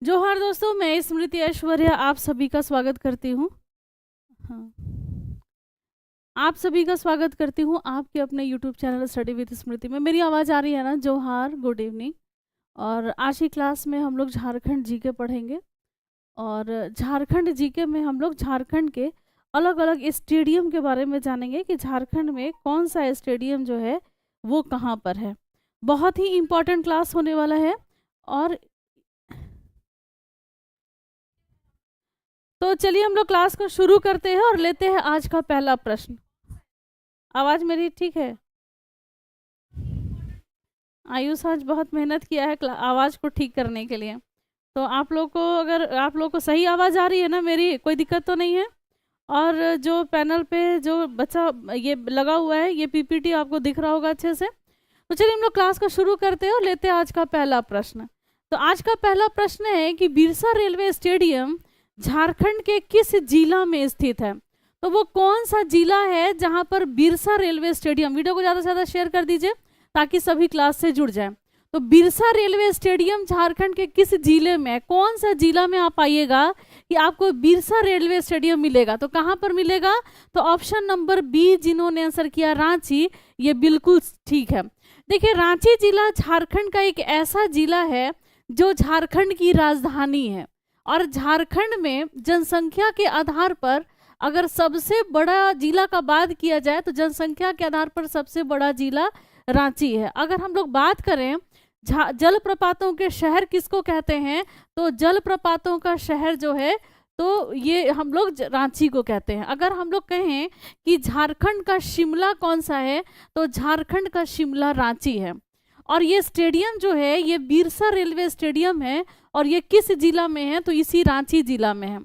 जोहार दोस्तों, मैं स्मृति ऐश्वर्या आप सभी का स्वागत करती हूँ। हाँ, आप सभी का स्वागत करती हूँ आपके अपने यूट्यूब चैनल स्टडी विद स्मृति में। मेरी आवाज़ आ रही है ना? जोहार, गुड इवनिंग। और आज की क्लास में हम लोग झारखंड जीके पढ़ेंगे। और झारखंड जीके में हम लोग झारखंड के अलग अलग स्टेडियम के बारे में जानेंगे कि झारखंड में कौन सा स्टेडियम जो है वो कहाँ पर है। बहुत ही इम्पोर्टेंट क्लास होने वाला है। और तो चलिए हम लोग क्लास को शुरू करते हैं और लेते हैं आज का पहला प्रश्न। आवाज़ मेरी ठीक है? आयुष आज बहुत मेहनत किया है आवाज़ को ठीक करने के लिए। तो आप लोग को, अगर आप लोग को सही आवाज़ आ रही है ना मेरी, कोई दिक्कत तो नहीं है? और जो पैनल पे जो बच्चा ये लगा हुआ है, ये पीपीटी आपको दिख रहा होगा अच्छे से। तो चलिए हम लोग क्लास को शुरू करते हैं और लेते हैं आज का पहला प्रश्न। तो आज का पहला प्रश्न है कि बिरसा रेलवे स्टेडियम झारखंड के किस जिला में स्थित है? तो वो कौन सा जिला है जहां पर बिरसा रेलवे स्टेडियम, वीडियो को ज़्यादा से ज़्यादा शेयर कर दीजिए ताकि सभी क्लास से जुड़ जाए। तो बिरसा रेलवे स्टेडियम झारखंड के किस जिले में है? कौन सा जिला में आप आइएगा कि आपको बिरसा रेलवे स्टेडियम मिलेगा? तो कहाँ पर मिलेगा? तो ऑप्शन नंबर बी जिन्होंने आंसर किया रांची, ये बिल्कुल ठीक है। देखिए, रांची जिला झारखंड का एक ऐसा जिला है जो झारखंड की राजधानी है। और झारखंड में जनसंख्या के आधार पर अगर सबसे बड़ा जिला का बात किया जाए तो जनसंख्या के आधार पर सबसे बड़ा जिला रांची है। अगर हम लोग बात करें जलप्रपातों के शहर किसको कहते हैं, तो जलप्रपातों का शहर जो है तो ये हम लोग रांची को कहते हैं। अगर हम लोग कहें कि झारखंड का शिमला कौन सा है, तो झारखंड का शिमला रांची है। और ये स्टेडियम जो है ये बिरसा रेलवे स्टेडियम है। और ये किस जिला में है? तो इसी रांची जिला में है।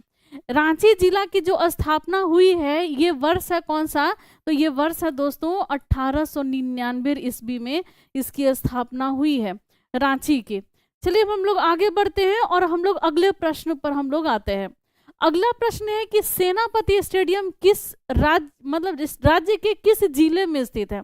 रांची जिला की जो स्थापना हुई है, ये वर्ष है कौन सा? तो ये वर्ष है दोस्तों 1899 ईस्वी में इसकी स्थापना हुई है रांची की। चलिए अब हम लोग आगे बढ़ते हैं और हम लोग अगले प्रश्न पर हम लोग आते हैं। अगला प्रश्न है कि सेनापति स्टेडियम किस राज्य के किस जिले में स्थित है?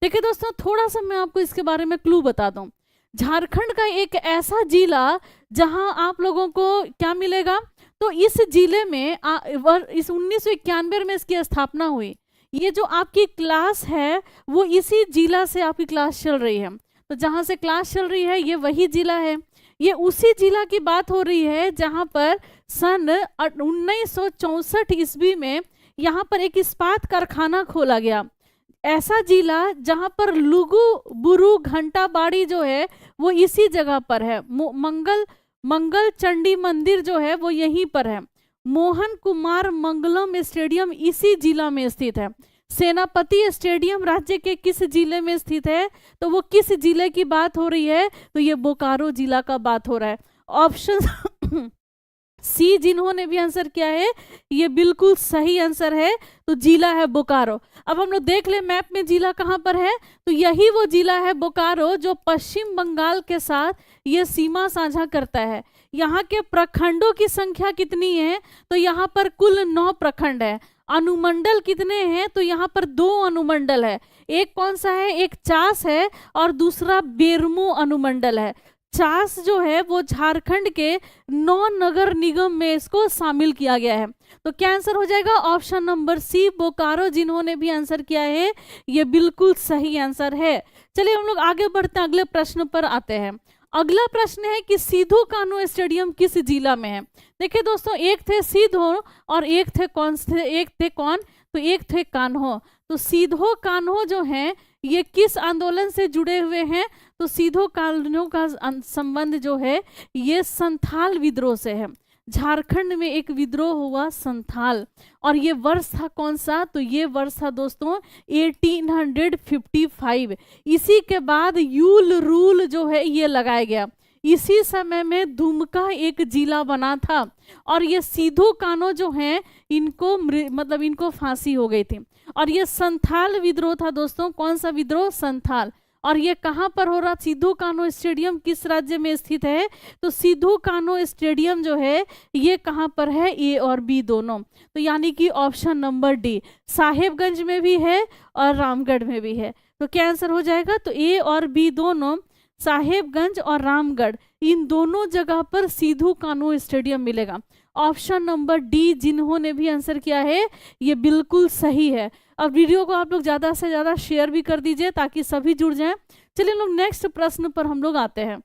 देखिए दोस्तों, थोड़ा सा मैं आपको इसके बारे में क्लू बता दूं। झारखंड का एक ऐसा जिला जहां आप लोगों को क्या मिलेगा, तो इस जिले में इस 1991 में इसकी स्थापना हुई। ये जो आपकी क्लास है वो इसी जिला से आपकी क्लास चल रही है। तो जहां से क्लास चल रही है ये वही जिला है। ये उसी जिला की बात हो रही है जहां पर सन 1964 ईस्वी में यहाँ पर एक इस्पात कारखाना खोला गया। ऐसा जिला जहां पर लुगु बुरु घंटा बाड़ी जो है वो इसी जगह पर है। मंगल चंडी मंदिर जो है वो यहीं पर है। मोहन कुमार मंगलम स्टेडियम इसी जिला में स्थित है। सेनापति स्टेडियम राज्य के किस जिले में स्थित है? तो वो किस जिले की बात हो रही है? तो ये बोकारो जिला का बात हो रहा है। ऑप्शन सी जिन्होंने भी आंसर किया है ये बिल्कुल सही आंसर है। तो जिला है बोकारो। अब हम लोग देख ले मैप में जिला कहाँ पर है, तो यही वो जिला है बोकारो जो पश्चिम बंगाल के साथ ये सीमा साझा करता है। यहाँ के प्रखंडों की संख्या कितनी है? तो यहाँ पर कुल 9 प्रखंड है। अनुमंडल कितने हैं? तो यहाँ पर 2 अनुमंडल है। एक कौन सा है? एक चास है और दूसरा बेरमो अनुमंडल है। चास जो है वो झारखंड के 9 नगर निगम में इसको शामिल किया गया है। तो क्या आंसर हो जाएगा? ऑप्शन नंबर सी बोकारो जिन्होंने भी आंसर किया है ये बिल्कुल सही आंसर है। चलिए हम लोग आगे बढ़ते हैं, अगले प्रश्न पर आते हैं। अगला प्रश्न है कि सिद्धू कान्हो स्टेडियम किस जिला में है? देखिए दोस्तों, एक थे सिद्धू और एक थे कौन? तो एक थे कान्हो। तो सिद्धू कान्हो जो है ये किस आंदोलन से जुड़े हुए हैं? तो सिद्धू कान्हो का संबंध जो है ये संथाल विद्रोह से है। झारखंड में एक विद्रोह हुआ संथाल, और ये वर्ष था कौन सा? तो ये वर्ष था दोस्तों 1855। इसी के बाद यूल रूल जो है ये लगाया गया। इसी समय में दुमका एक जिला बना था और ये सिद्धू कान्हो जो हैं इनको फांसी हो गई थी। और ये संथाल विद्रोह था दोस्तों। कौन सा विद्रोह? संथाल। और ये कहाँ पर हो रहा? सिद्धू कान्हो स्टेडियम किस राज्य में स्थित है? तो सिद्धू कान्हो स्टेडियम जो है ये कहाँ पर है? ए और बी दोनों। तो यानी कि ऑप्शन नंबर डी, साहेबगंज में भी है और रामगढ़ में भी है। तो क्या आंसर हो जाएगा? तो ए और बी दोनों साहेबगंज और रामगढ़, इन दोनों जगह पर सिद्धू कान्हू स्टेडियम मिलेगा। ऑप्शन नंबर डी जिन्होंने भी आंसर किया है ये बिल्कुल सही है। अब वीडियो को आप लोग ज़्यादा से ज़्यादा शेयर भी कर दीजिए ताकि सभी जुड़ जाएं। चलिए लोग नेक्स्ट प्रश्न पर हम लोग आते हैं,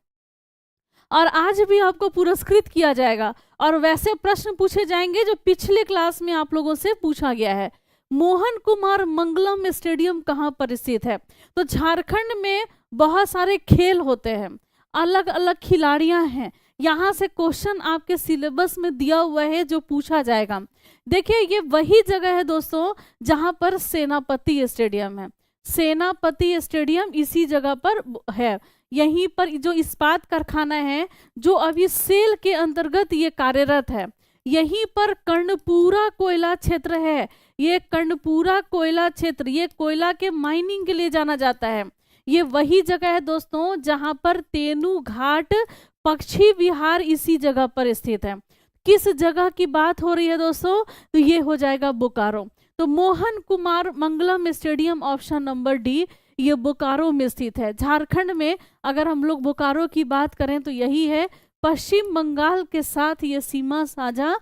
और आज भी आपको पुरस्कृत किया जाएगा और वैसे प्रश्न पूछे जाएंगे जो पिछले क्लास में आप लोगों से पूछा गया है। मोहन कुमार मंगलम स्टेडियम कहाँ पर स्थित है? तो झारखंड में बहुत सारे खेल होते हैं, अलग अलग खिलाड़ियां हैं, यहाँ से क्वेश्चन आपके सिलेबस में दिया हुआ है जो पूछा जाएगा। देखिए ये वही जगह है दोस्तों जहां पर सेनापति स्टेडियम है। सेनापति स्टेडियम इसी जगह पर है। यहीं पर जो इस्पात कारखाना है जो अभी सेल के अंतर्गत ये कार्यरत है, यहीं पर कर्णपुरा कोयला क्षेत्र है। ये कर्णपुरा कोयला क्षेत्र ये कोयला के माइनिंग के लिए जाना जाता है। ये वही जगह है दोस्तों जहां पर तेनू घाट पक्षी विहार इसी जगह पर स्थित है। किस जगह की बात हो रही है दोस्तों? तो ये हो जाएगा बोकारो। तो Mohan Kumar Mangalam stadium option number D ये बोकारो में स्थित है। झारखंड में अगर हम लोग बोकारो की बात करें तो यही है, पश्चिम बंगाल के साथ ये सीमा साझा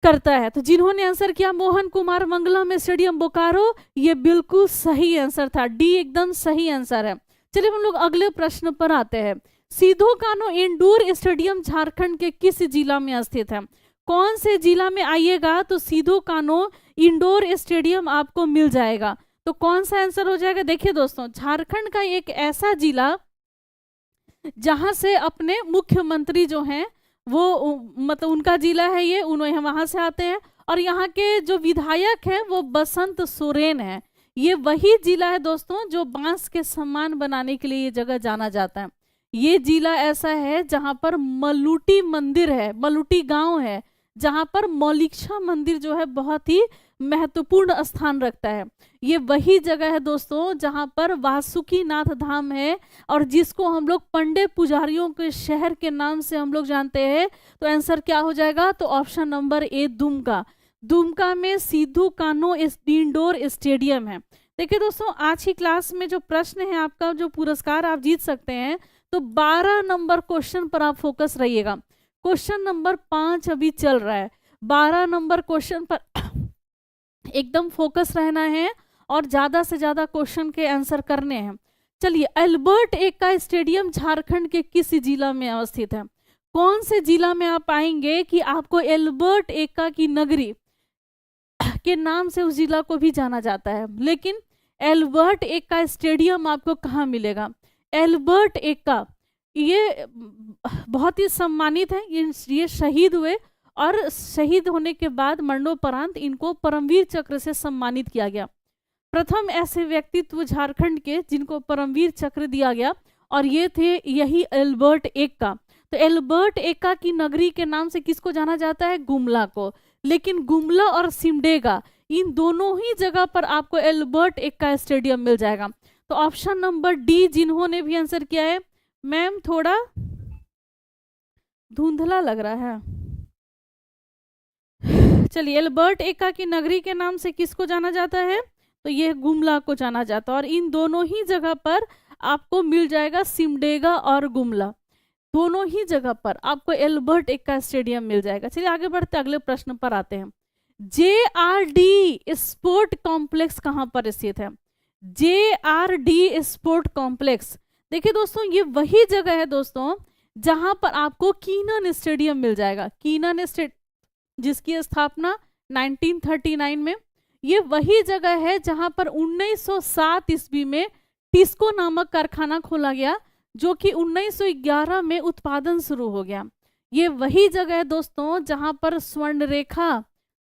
करता है। तो जिन्होंने आंसर किया मोहन कुमार मंगलम स्टेडियम बोकारो, ये बिल्कुल सही आंसर था, डी एकदम सही आंसर है। चलिए हम लोग अगले प्रश्न पर आते हैं। सिद्धू कान्हू इंडोर स्टेडियम झारखंड के किस जिला में स्थित है? कौन से जिला में आइएगा तो सिद्धू कान्हू इंडोर स्टेडियम आपको मिल जाएगा। तो कौन सा आंसर हो जाएगा? देखिए दोस्तों झारखंड का एक ऐसा जिला जहां से अपने मुख्यमंत्री जो हैं वो मतलब उनका जिला है ये, उन्हें वहां से आते हैं, और यहाँ के जो विधायक हैं वो बसंत सोरेन है। ये वही जिला है दोस्तों जो बांस के सामान बनाने के लिए ये जगह जाना जाता है। ये जिला ऐसा है जहां पर मलूटी मंदिर है, मलूटी गांव है, जहां पर मौलिक्षा मंदिर जो है बहुत ही महत्वपूर्ण स्थान रखता है। ये वही जगह है दोस्तों जहां पर वासुकी नाथ धाम है, और जिसको हम लोग पंडे पुजारियों के शहर के नाम से हम लोग जानते हैं। तो आंसर क्या हो जाएगा? तो option number A Dumka. Dumka में सिद्धू कान्हू इंडोर स्टेडियम है। देखिए दोस्तों आज की क्लास में जो प्रश्न है आपका जो पुरस्कार आप जीत सकते हैं, तो 12 नंबर क्वेश्चन पर आप फोकस रहिएगा। क्वेश्चन नंबर 5 अभी चल रहा है, 12 नंबर क्वेश्चन पर एकदम फोकस रहना है और ज्यादा से ज्यादा क्वेश्चन के आंसर करने हैं। चलिए अल्बर्ट एक्का स्टेडियम झारखंड के किस जिला में अवस्थित है? कौन से जिला में आप आएंगे कि आपको अल्बर्ट एक्का की नगरी के नाम से उस जिला को भी जाना जाता है, लेकिन अल्बर्ट एक्का स्टेडियम आपको कहाँ मिलेगा? अल्बर्ट एक्का ये बहुत ही सम्मानित है, ये शहीद हुए और शहीद होने के बाद मरणोपरांत इनको परमवीर चक्र से सम्मानित किया गया। प्रथम ऐसे व्यक्तित्व झारखंड के जिनको परमवीर चक्र दिया गया, और ये थे यही अल्बर्ट एक्का। तो अल्बर्ट एक्का की नगरी के नाम से किसको जाना जाता है? गुमला को। लेकिन गुमला और सिमडेगा इन दोनों ही जगह पर आपको अल्बर्ट एक्का स्टेडियम मिल जाएगा। तो ऑप्शन नंबर डी जिन्होंने भी आंसर किया है, मैम थोड़ा धुंधला लग रहा है। चलिए अल्बर्ट एक्का की नगरी के नाम से किसको जाना जाता है? तो ये गुमला को जाना जाता है, और इन दोनों ही जगह पर आपको मिल जाएगा सिमडेगा और गुमला, दोनों ही जगह पर आपको अल्बर्ट एक्का स्टेडियम मिल जाएगा। चलिए आगे बढ़ते अगले प्रश्न पर आते हैं। JRD स्पोर्ट कॉम्प्लेक्स कहां पर स्थित है? JRD स्पोर्ट कॉम्प्लेक्स, देखिए दोस्तों ये वही जगह है दोस्तों जहां पर आपको कीनन स्टेडियम मिल जाएगा। कीनन स्टेडियम जिसकी स्थापना 1939 में, ये वही जगह है जहां पर 1907 ईस्वी में टिस्को नामक कारखाना खोला गया, जो कि 1911 में उत्पादन शुरू हो गया। ये वही जगह है दोस्तों जहां पर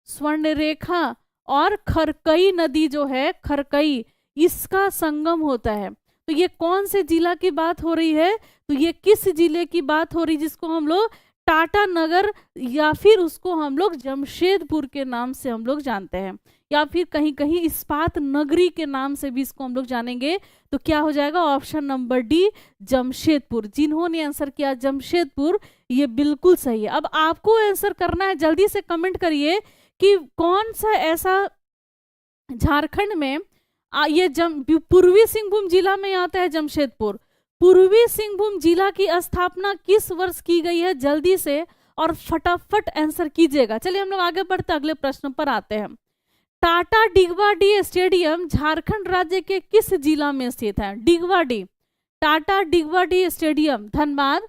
स्वर्णरेखा और खरकई नदी जो है, खरकई, इसका संगम होता है। तो ये कौन से जिला की बात हो रही है? तो ये किस जिले की बात हो रही है जिसको हम लोग टाटा नगर या फिर उसको हम लोग जमशेदपुर के नाम से हम लोग जानते हैं, या फिर कहीं कहीं इस्पात नगरी के नाम से भी इसको हम लोग जानेंगे। तो क्या हो जाएगा? Option number D Jamshedpur. जिन्होंने आंसर किया जमशेदपुर ये बिल्कुल सही है। अब आपको आंसर करना है, जल्दी से कमेंट करिए कि कौन सा ऐसा झारखंड में ये पूर्वी सिंहभूम जिला में आता है जमशेदपुर, पूर्वी सिंहभूम जिला की स्थापना किस वर्ष की गई है? जल्दी से और फटाफट आंसर कीजिएगा। चलिए हम लोग आगे बढ़ते अगले प्रश्न पर आते हैं। टाटा डिगवाडी स्टेडियम झारखंड राज्य के किस जिला में स्थित है? डिगवाडी, टाटा डिगवाडी स्टेडियम धनबाद,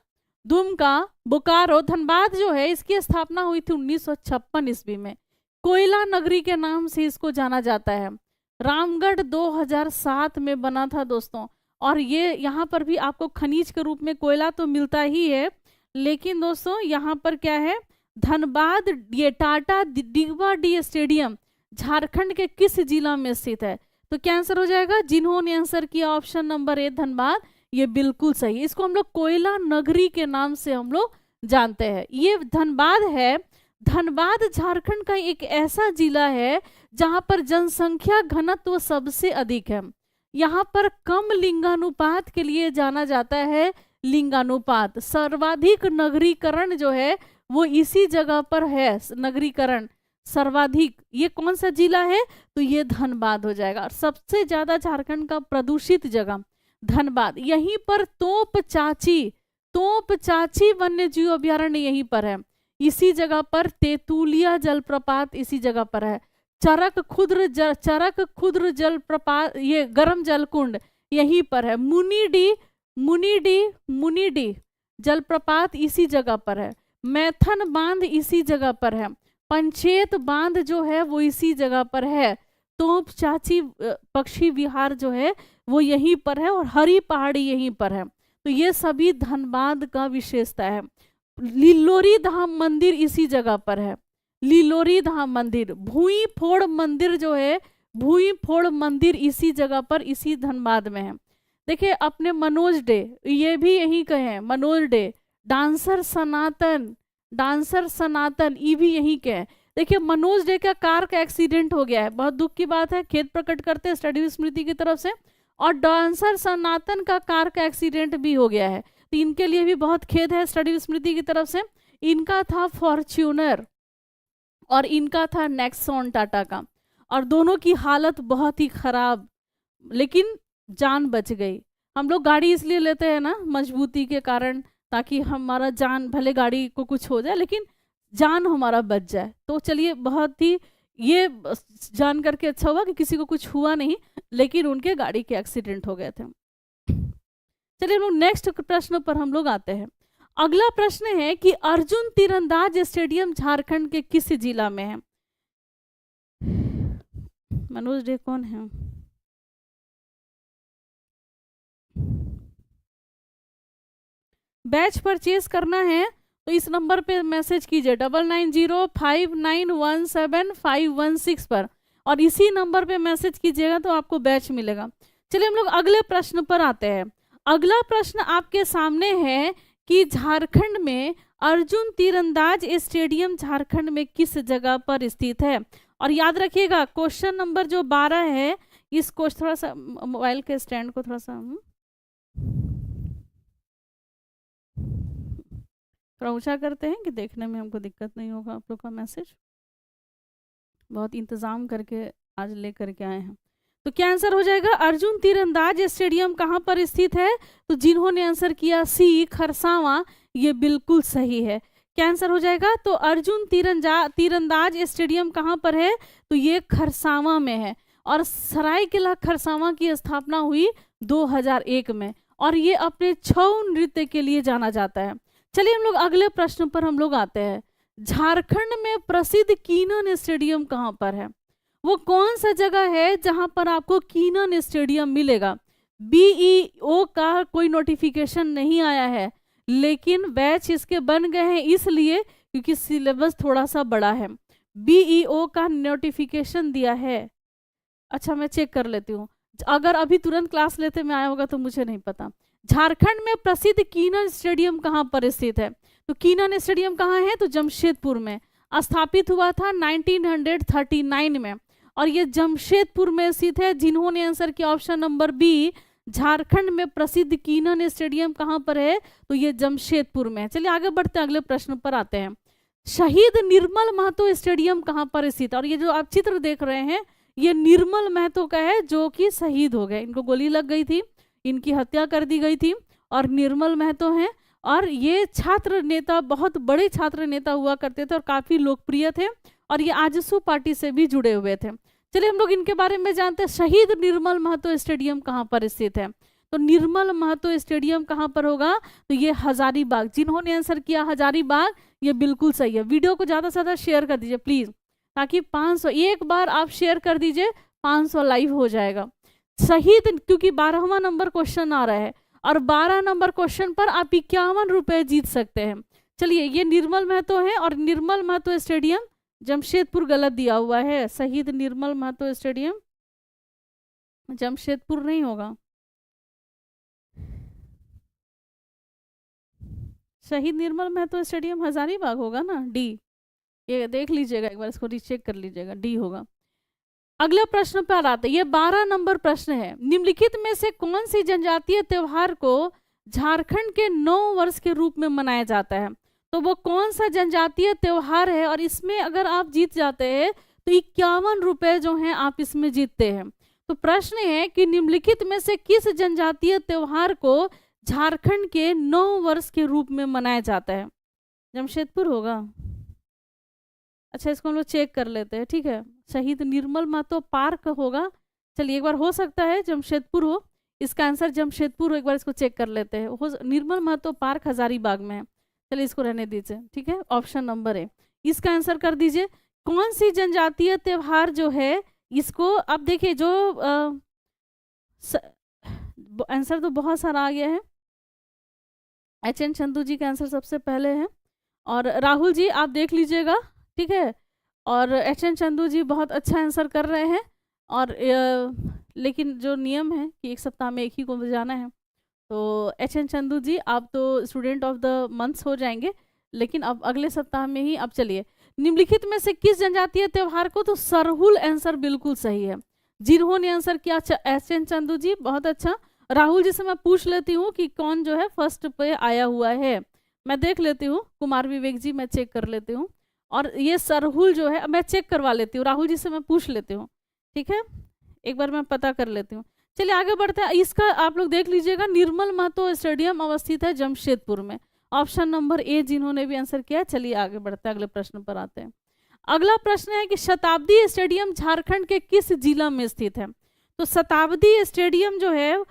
दुमका, बोकारो। धनबाद जो है इसकी स्थापना हुई थी 1956 ईस्वी में। कोयला नगरी के नाम से इसको जाना जाता है। रामगढ़ 2007 में बना था दोस्तों। और ये यहाँ पर भी आपको खनिज के रूप में कोयला तो मिलता ही है, लेकिन दोस्तों यहाँ पर क्या है, धनबाद ये टाटा डिगवाडी स्टेडियम झारखंड के किस जिला में स्थित है? तो क्या आंसर हो जाएगा? जिन्होंने आंसर किया ऑप्शन नंबर ए धनबाद, ये बिल्कुल सही। इसको हम लोग कोयला नगरी के नाम से हम लोग जानते हैं। ये धनबाद है। धनबाद झारखंड का एक ऐसा जिला है जहां पर जनसंख्या घनत्व सबसे अधिक है। यहाँ पर कम लिंगानुपात के लिए जाना जाता है। लिंगानुपात सर्वाधिक नगरीकरण जो है वो इसी जगह पर है। नगरीकरण सर्वाधिक ये कौन सा जिला है? तो ये धनबाद हो जाएगा। और सबसे ज्यादा झारखंड का प्रदूषित जगह धनबाद। यहीं पर तोप चाची वन्य जीव अभ्यारण्य यहीं पर है। इसी जगह पर तेतुलिया जलप्रपात इसी जगह पर है। चरक खुद्र जलप्रपात ये गर्म जलकुंड यहीं पर है। मुनिडी जलप्रपात इसी जगह पर है। मैथन बांध इसी जगह पर है। पंचेत बांध जो है वो इसी जगह पर है। तोप चाची पक्षी विहार जो है वो यहीं पर है। और हरी पहाड़ी यहीं पर है। तो ये सभी धनबाद का विशेषता है। लिलोरी धाम मंदिर इसी जगह पर है। लिलोरी धाम मंदिर। भूई फोड़ मंदिर जो है, भूई फोड़ मंदिर इसी जगह पर इसी धनबाद में है। देखिए अपने मनोज डे ये भी यहीं के हैं। मनोज डे, डांसर सनातन ये भी यहीं के हैं। देखिए मनोज डे का कार का एक्सीडेंट हो गया है, बहुत दुख की बात है। खेद प्रकट करते हैं स्टडी स्मृति की तरफ से। और डांसर सनातन का कार का एक्सीडेंट भी हो गया है, तो इनके लिए भी बहुत खेद है स्टडी स्मृति की तरफ से। इनका था फॉर्च्यूनर और इनका था नेक्सॉन टाटा का, और दोनों की हालत बहुत ही खराब, लेकिन जान बच गई। हम लोग गाड़ी इसलिए लेते हैं ना मजबूती के कारण, ताकि हमारा जान, भले गाड़ी को कुछ हो जाए लेकिन जान हमारा बच जाए। तो चलिए बहुत ही ये जान करके अच्छा हुआ कि किसी को कुछ हुआ नहीं, लेकिन उनके गाड़ी के एक्सीडेंट हो गए थे। चलिए हम लोग नेक्स्ट प्रश्न पर हम लोग आते हैं। अगला प्रश्न है कि अर्जुन तीरंदाज स्टेडियम झारखंड के किस जिला में है? मनोज डे कौन है? बैच परचेज करना है तो इस नंबर पे मैसेज कीजिए 9905917516 पर, और इसी नंबर पे मैसेज कीजिएगा तो आपको बैच मिलेगा। चलिए हम लोग अगले प्रश्न पर आते हैं। अगला प्रश्न आपके सामने है कि झारखंड में अर्जुन तीरंदाज स्टेडियम झारखंड में किस जगह पर स्थित है? और याद रखिएगा क्वेश्चन नंबर जो 12 है, इस क्वेश्चन थोड़ा सा मोबाइल के स्टैंड को थोड़ा ऊंचा करते हैं कि देखने में हमको दिक्कत नहीं होगा। आप लोग का मैसेज बहुत इंतजाम करके आज ले करके आए हैं। तो क्या आंसर हो जाएगा? अर्जुन तीरंदाज स्टेडियम कहाँ पर स्थित है? तो जिन्होंने आंसर किया सी खरसावां, ये बिल्कुल सही है। क्या आंसर हो जाएगा? तो अर्जुन तीरंदाज स्टेडियम कहाँ पर है? तो ये खरसावां में है। और सरायकेला खरसावां की स्थापना हुई 2001 में, और ये अपने छऊ नृत्य के लिए जाना जाता है। चलिए हम लोग अगले प्रश्न पर हम लोग आते हैं। झारखंड में प्रसिद्ध कीनन स्टेडियम कहाँ पर है? वो कौन सा जगह है जहां पर आपको कीनन स्टेडियम मिलेगा? बीईओ का कोई नोटिफिकेशन नहीं आया है, लेकिन बैच इसके बन गए हैं इसलिए क्योंकि सिलेबस थोड़ा सा बड़ा है। बीईओ का नोटिफिकेशन दिया है। अच्छा मैं चेक कर लेती हूँ, अगर अभी तुरंत क्लास लेते में आया होगा तो मुझे नहीं पता। झारखंड में प्रसिद्ध कीनन स्टेडियम कहाँ पर स्थित है? तो कीनन स्टेडियम कहाँ है? तो जमशेदपुर में। स्थापित हुआ था 1939 में, और ये जमशेदपुर में स्थित है। जिन्होंने आंसर किया ऑप्शन नंबर बी, झारखंड में प्रसिद्ध कीनन स्टेडियम कहाँ पर है? तो ये जमशेदपुर में है। चलिए आगे बढ़ते हैं, अगले प्रश्न पर आते हैं। शहीद निर्मल महतो स्टेडियम कहाँ पर स्थित? और ये जो आप चित्र देख रहे हैं ये निर्मल महतो का है, जो कि शहीद हो गए। इनको गोली लग गई थी, इनकी हत्या कर दी गई थी, और निर्मल महतो हैं, और ये छात्र नेता, बहुत बड़े छात्र नेता हुआ करते थे और काफ़ी लोकप्रिय थे, और ये आजसू पार्टी से भी जुड़े हुए थे। चलिए हम लोग इनके बारे में जानते हैं। शहीद निर्मल महतो स्टेडियम कहाँ पर स्थित है? तो निर्मल महतो स्टेडियम कहाँ पर होगा? तो ये हजारीबाग। जिन्होंने आंसर किया हजारीबाग, ये बिल्कुल सही है। वीडियो को ज़्यादा से ज़्यादा शेयर कर दीजिए प्लीज़, ताकि 500, एक बार आप शेयर कर दीजिए, 500 लाइव हो जाएगा। शहीद, क्योंकि 12वां नंबर क्वेश्चन आ रहा है, और 12 नंबर क्वेश्चन पर आप 51 रुपये जीत सकते हैं। चलिए, ये निर्मल महतो है, और निर्मल महतो स्टेडियम जमशेदपुर गलत दिया हुआ है। शहीद निर्मल महतो स्टेडियम जमशेदपुर नहीं होगा, शहीद निर्मल महतो स्टेडियम हजारीबाग होगा ना, डी। ये देख लीजिएगा एक बार, इसको रीचेक कर लीजिएगा, डी होगा। अगले प्रश्न पर आते हैं। ये 12 नंबर प्रश्न है। निम्नलिखित में से कौन सी जनजातीय त्योहार को झारखंड के 9 वर्ष के रूप में मनाया जाता है? तो वो कौन सा जनजातीय त्योहार है, और इसमें अगर आप जीत जाते हैं तो 51 रुपये जो हैं आप इसमें जीतते हैं। तो प्रश्न है कि निम्नलिखित में से किस जनजातीय त्योहार को झारखंड के 9 वर्ष के रूप में मनाया जाता है? जमशेदपुर होगा। अच्छा, इसको हम लोग चेक कर लेते हैं, ठीक है। शहीद निर्मल महतो पार्क होगा। चलिए, एक बार हो सकता है जमशेदपुर हो, इसका आंसर जमशेदपुर हो। एक बार इसको चेक कर लेते हैं। हो निर्मल महतो पार्क हजारीबाग में है। चलिए, इसको रहने दीजिए, ठीक है। ऑप्शन नंबर है, इसका आंसर कर दीजिए। कौन सी जनजातीय त्योहार जो है इसको, अब देखिए जो आंसर तो बहुत सारा आ गया है। HN चंदू जी का आंसर सबसे पहले है, और राहुल जी आप देख लीजिएगा, ठीक है। और HN चंदू जी बहुत अच्छा आंसर कर रहे हैं, और लेकिन जो नियम है कि एक सप्ताह में एक ही को बजाना है, तो HN चंदू जी आप तो स्टूडेंट ऑफ द मंथ्स हो जाएंगे, लेकिन अब अगले सप्ताह में ही। अब चलिए, निम्नलिखित में से किस जनजातीय त्योहार को, तो सरहुल आंसर बिल्कुल सही है। जिन्होंने आंसर किया HN चंदू जी, बहुत अच्छा। राहुल जी से मैं पूछ लेती हूँ कि कौन जो है फर्स्ट पे आया हुआ है, मैं देख लेती हूँ। कुमार विवेक जी, मैं चेक कर लेती हूँ, और ये सरहुल जो है मैं चेक करवा लेती हूँ, राहुल जी से मैं पूछ लेती हूँ, ठीक है। एक बार मैं पता कर लेती हूँ। चलिए आगे बढ़ते हैं। इसका आप लोग देख लीजिएगा, निर्मल महतो स्टेडियम अवस्थित है जमशेदपुर में। ऑप्शन नंबर ए जिन्होंने भी आंसर किया। चलिए आगे बढ़ते हैं, अगले प्रश्न पर आते हैं। अगला प्रश्न है कि शताब्दी स्टेडियम झारखंड के किस जिला में स्थित है? तो शताब्दी स्टेडियम जो है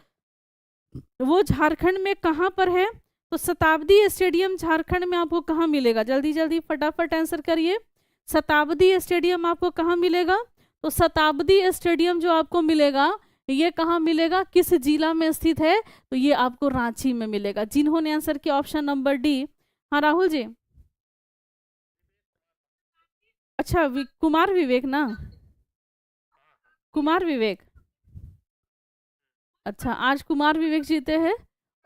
वो झारखंड में कहाँ पर है? तो शताब्दी स्टेडियम झारखंड में आपको कहाँ मिलेगा? जल्दी जल्दी फटाफट आंसर करिए। शताब्दी स्टेडियम आपको कहाँ मिलेगा? तो शताब्दी स्टेडियम जो आपको मिलेगा, ये कहाँ मिलेगा, किस जिला में स्थित है? तो ये आपको रांची में मिलेगा। जिन्होंने आंसर किया ऑप्शन नंबर डी। हाँ राहुल जी, अच्छा कुमार विवेक ना, कुमार विवेक, अच्छा आज कुमार विवेक जीते हैं।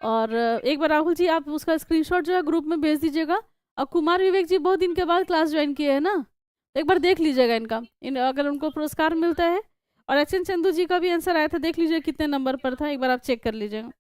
और एक बार राहुल जी आप उसका स्क्रीनशॉट जो है ग्रुप में भेज दीजिएगा। और कुमार विवेक जी बहुत दिन के बाद क्लास ज्वाइन किए हैं ना, तो एक बार देख लीजिएगा इनका, अगर उनको पुरस्कार मिलता है। और HN चंदू जी का भी आंसर आया था, देख लीजिए कितने नंबर पर था, एक बार आप चेक कर लीजिएगा।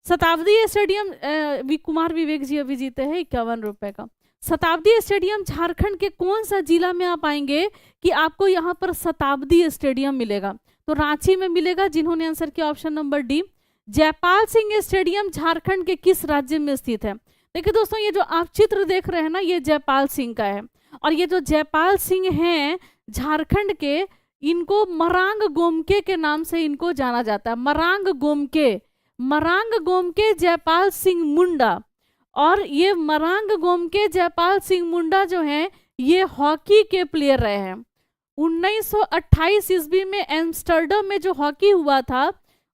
शताब्दी स्टेडियम कुमार विवेक जी अभी जीते हैं 51 रुपए का। शताब्दी स्टेडियम झारखंड के कौन सा जिला में आप आएंगे कि आपको यहाँ पर शताब्दी स्टेडियम मिलेगा? तो रांची में मिलेगा। जिन्होंने आंसर किया option number D. Jaipal Singh stadium Jharkhand के किस राज्य में स्थित है? देखिए दोस्तों, ये जो आप चित्र देख रहे हैं ना, ये जयपाल सिंह का है। और ये जो जयपाल सिंह हैं झारखंड के, इनको मरांग गोमके के नाम से इनको जाना जाता है। मरांग गोमके, मरांग गोमके जयपाल सिंह मुंडा। और ये मरांग गोमके जयपाल सिंह मुंडा जो हैं, ये हॉकी के प्लेयर रहे हैं। 1928 ईस्वी में एम्स्टर्डम में जो हॉकी हुआ था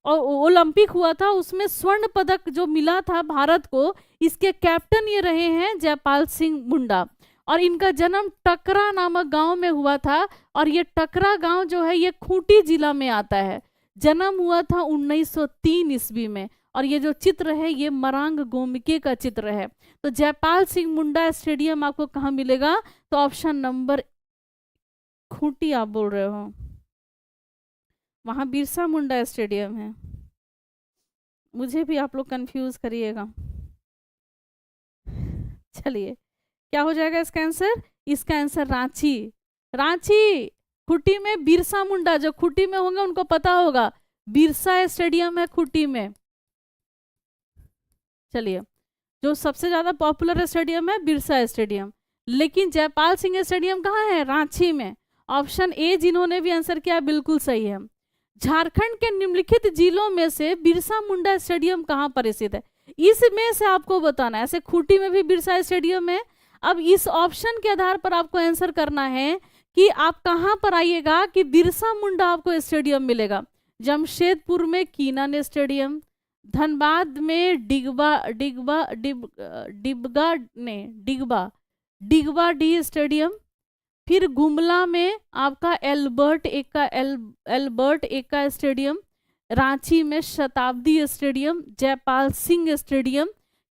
और ओलंपिक हुआ था, उसमें स्वर्ण पदक जो मिला था भारत को, इसके कैप्टन ये रहे हैं जयपाल सिंह मुंडा। और इनका जन्म टकरा नामक गांव में हुआ था। और ये टकरा गांव जो है ये खूंटी जिला में आता है। जन्म हुआ था 1903 ईस्वी में। और ये जो चित्र है ये मरांग गोमके का चित्र है। तो जयपाल सिंह मुंडा स्टेडियम आपको कहाँ मिलेगा? तो ऑप्शन नंबर खूंटी आप बोल रहे हो, वहां बिरसा मुंडा स्टेडियम है। मुझे भी आप लोग कंफ्यूज करिएगा। चलिए क्या हो जाएगा इसका आंसर? इसका आंसर रांची। रांची खूंटी में बिरसा मुंडा, जो खूंटी में होंगे उनको पता होगा, बिरसा स्टेडियम है खूंटी में। चलिए, जो सबसे ज़्यादा पॉपुलर स्टेडियम है बिरसा स्टेडियम, लेकिन जयपाल सिंह स्टेडियम कहाँ है? रांची में। ऑप्शन ए जिन्होंने भी आंसर किया बिल्कुल सही है। झारखंड के निम्नलिखित जिलों में से बिरसा मुंडा स्टेडियम कहाँ पर स्थित है? इसमें से आपको बताना है। ऐसे खूंटी में भी बिरसा स्टेडियम है। अब इस ऑप्शन के आधार पर आपको आंसर करना है कि आप कहाँ पर आइएगा कि बिरसा मुंडा आपको स्टेडियम मिलेगा। जमशेदपुर में कीनान स्टेडियम, धनबाद में डिगबा डी स्टेडियम, फिर गुमला में आपका एल्बर्ट एक्का स्टेडियम, रांची में शताब्दी स्टेडियम, जयपाल सिंह स्टेडियम।